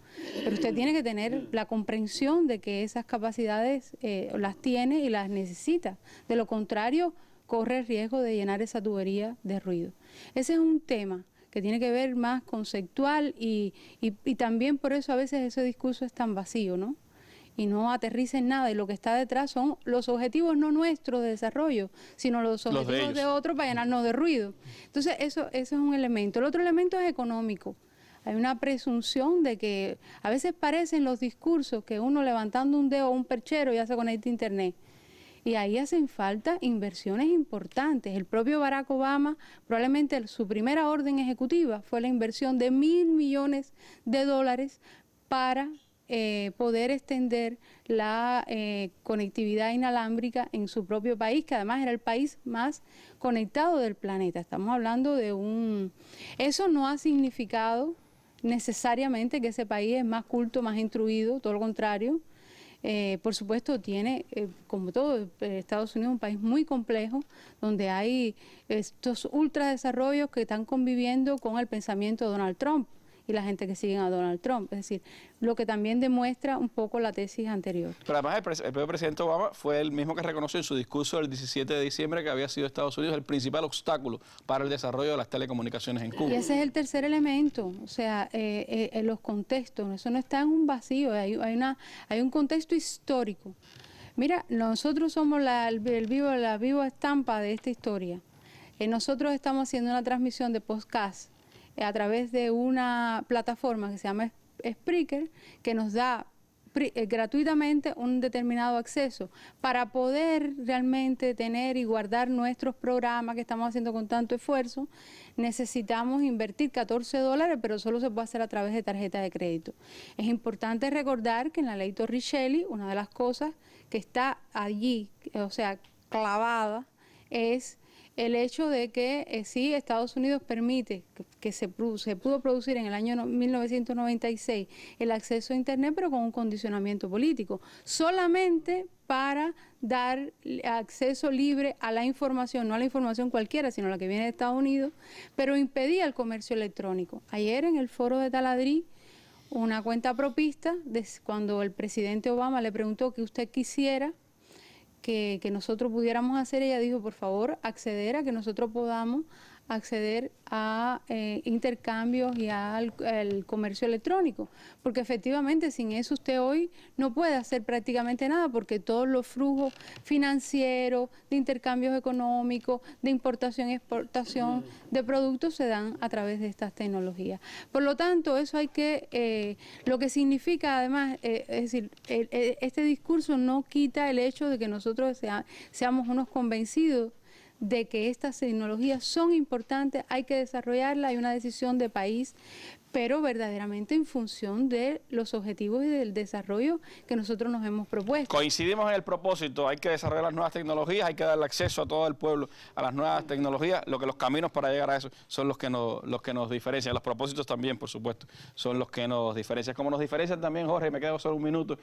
Pero usted tiene que tener la comprensión de que esas capacidades las tiene y las necesita. De lo contrario, corre el riesgo de llenar esa tubería de ruido. Ese es un tema que tiene que ver más conceptual y también por eso a veces ese discurso es tan vacío, ¿no? Y no aterriza en nada, y lo que está detrás son los objetivos no nuestros de desarrollo, sino los objetivos de otros para llenarnos de ruido. Entonces eso es un elemento. El otro elemento es económico. Hay una presunción de que a veces parecen los discursos que uno levantando un dedo o un perchero ya se conecta a Internet. Y ahí hacen falta inversiones importantes. El propio Barack Obama, probablemente su primera orden ejecutiva fue la inversión de $1.000 millones para poder extender la conectividad inalámbrica en su propio país, que además era el país más conectado del planeta. Estamos hablando de Eso no ha significado necesariamente que ese país es más culto, más instruido, todo lo contrario. Por supuesto, tiene, como todo, Estados Unidos es un país muy complejo, donde hay estos ultradesarrollos que están conviviendo con el pensamiento de Donald Trump y la gente que sigue a Donald Trump. Es decir, lo que también demuestra un poco la tesis anterior. Pero además el propio presidente Obama fue el mismo que reconoció en su discurso del 17 de diciembre que había sido Estados Unidos el principal obstáculo para el desarrollo de las telecomunicaciones en Cuba. Y ese es el tercer elemento, o sea, los contextos, eso no está en un vacío, hay un contexto histórico. Mira, nosotros somos la viva estampa de esta historia. Nosotros estamos haciendo una transmisión de podcast a través de una plataforma que se llama Spreaker, que nos da gratuitamente un determinado acceso para poder realmente tener y guardar nuestros programas que estamos haciendo con tanto esfuerzo. Necesitamos invertir $14, pero solo se puede hacer a través de tarjeta de crédito. Es importante recordar que en la ley Torricelli, una de las cosas que está allí, o sea, clavada, es el hecho de que sí, Estados Unidos permite que se pudo producir en el año 1996 el acceso a Internet, pero con un condicionamiento político, solamente para dar acceso libre a la información, no a la información cualquiera, sino la que viene de Estados Unidos, pero impedía el comercio electrónico. Ayer en el foro de Taladrí, una cuenta propista, cuando el presidente Obama le preguntó qué usted quisiera que nosotros pudiéramos hacer, ella dijo, por favor, acceder a que nosotros podamos acceder a intercambios y al comercio electrónico, porque efectivamente sin eso usted hoy no puede hacer prácticamente nada, porque todos los flujos financieros, de intercambios económicos, de importación y exportación de productos se dan a través de estas tecnologías. Por lo tanto, eso hay que, lo que significa además, es decir, este discurso no quita el hecho de que nosotros seamos unos convencidos de que estas tecnologías son importantes, hay que desarrollarlas, hay una decisión de país, pero verdaderamente en función de los objetivos y del desarrollo que nosotros nos hemos propuesto. Coincidimos en el propósito, hay que desarrollar las nuevas tecnologías, hay que darle acceso a todo el pueblo a las nuevas tecnologías, lo que los caminos para llegar a eso son los que nos diferencian, los propósitos también, por supuesto, son los que nos diferencian. Como nos diferencian también, Jorge, me quedo solo un minuto,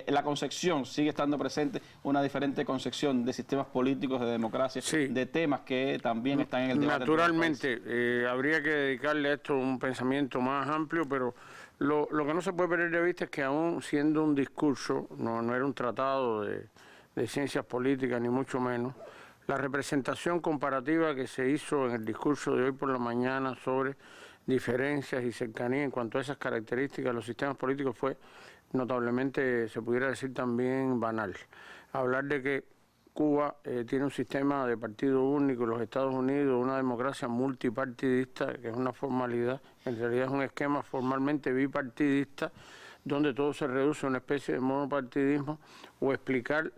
la concepción, sigue estando presente una diferente concepción de sistemas políticos, de democracia, sí, de temas que también están en el debate. Naturalmente, habría que dedicarle a esto un pensamiento más amplio, pero lo que no se puede perder de vista es que aún siendo un discurso, no era un tratado de ciencias políticas ni mucho menos, la representación comparativa que se hizo en el discurso de hoy por la mañana sobre diferencias y cercanía en cuanto a esas características de los sistemas políticos fue notablemente, se pudiera decir también banal. Hablar de que Cuba tiene un sistema de partido único, los Estados Unidos una democracia multipartidista, que es una formalidad, en realidad es un esquema formalmente bipartidista, donde todo se reduce a una especie de monopartidismo, o explicar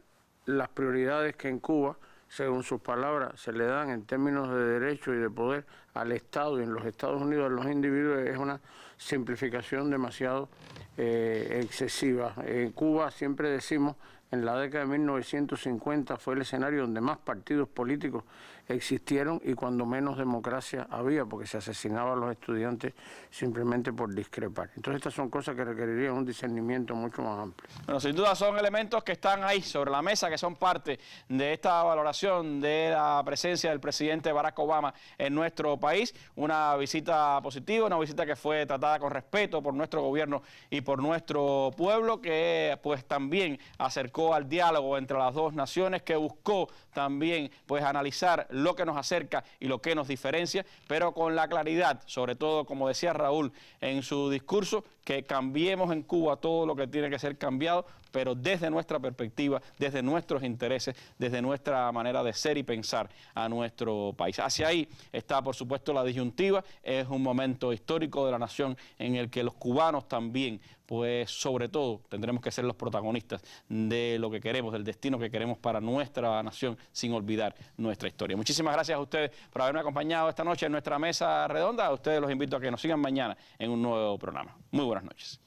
las prioridades que en Cuba, según sus palabras, se le dan en términos de derecho y de poder al Estado y en los Estados Unidos a los individuos, es una simplificación demasiado excesiva. En Cuba siempre decimos, en la década de 1950 fue el escenario donde más partidos políticos existieron y cuando menos democracia había, porque se asesinaba a los estudiantes simplemente por discrepar. Entonces estas son cosas que requerirían un discernimiento mucho más amplio. Bueno, sin duda son elementos que están ahí sobre la mesa, que son parte de esta valoración de la presencia del presidente Barack Obama en nuestro país. Una visita positiva, una visita que fue tratada con respeto por nuestro gobierno y por nuestro pueblo, que pues también acercó al diálogo entre las dos naciones, que buscó también pues analizar lo que nos acerca y lo que nos diferencia, pero con la claridad, sobre todo, como decía Raúl en su discurso, que cambiemos en Cuba todo lo que tiene que ser cambiado, pero desde nuestra perspectiva, desde nuestros intereses, desde nuestra manera de ser y pensar a nuestro país. Hacia ahí está, por supuesto, la disyuntiva. Es un momento histórico de la nación en el que los cubanos también, pues sobre todo, tendremos que ser los protagonistas de lo que queremos, del destino que queremos para nuestra nación, sin olvidar nuestra historia. Muchísimas gracias a ustedes por haberme acompañado esta noche en nuestra mesa redonda. A ustedes los invito a que nos sigan mañana en un nuevo programa. Muy buenas noches.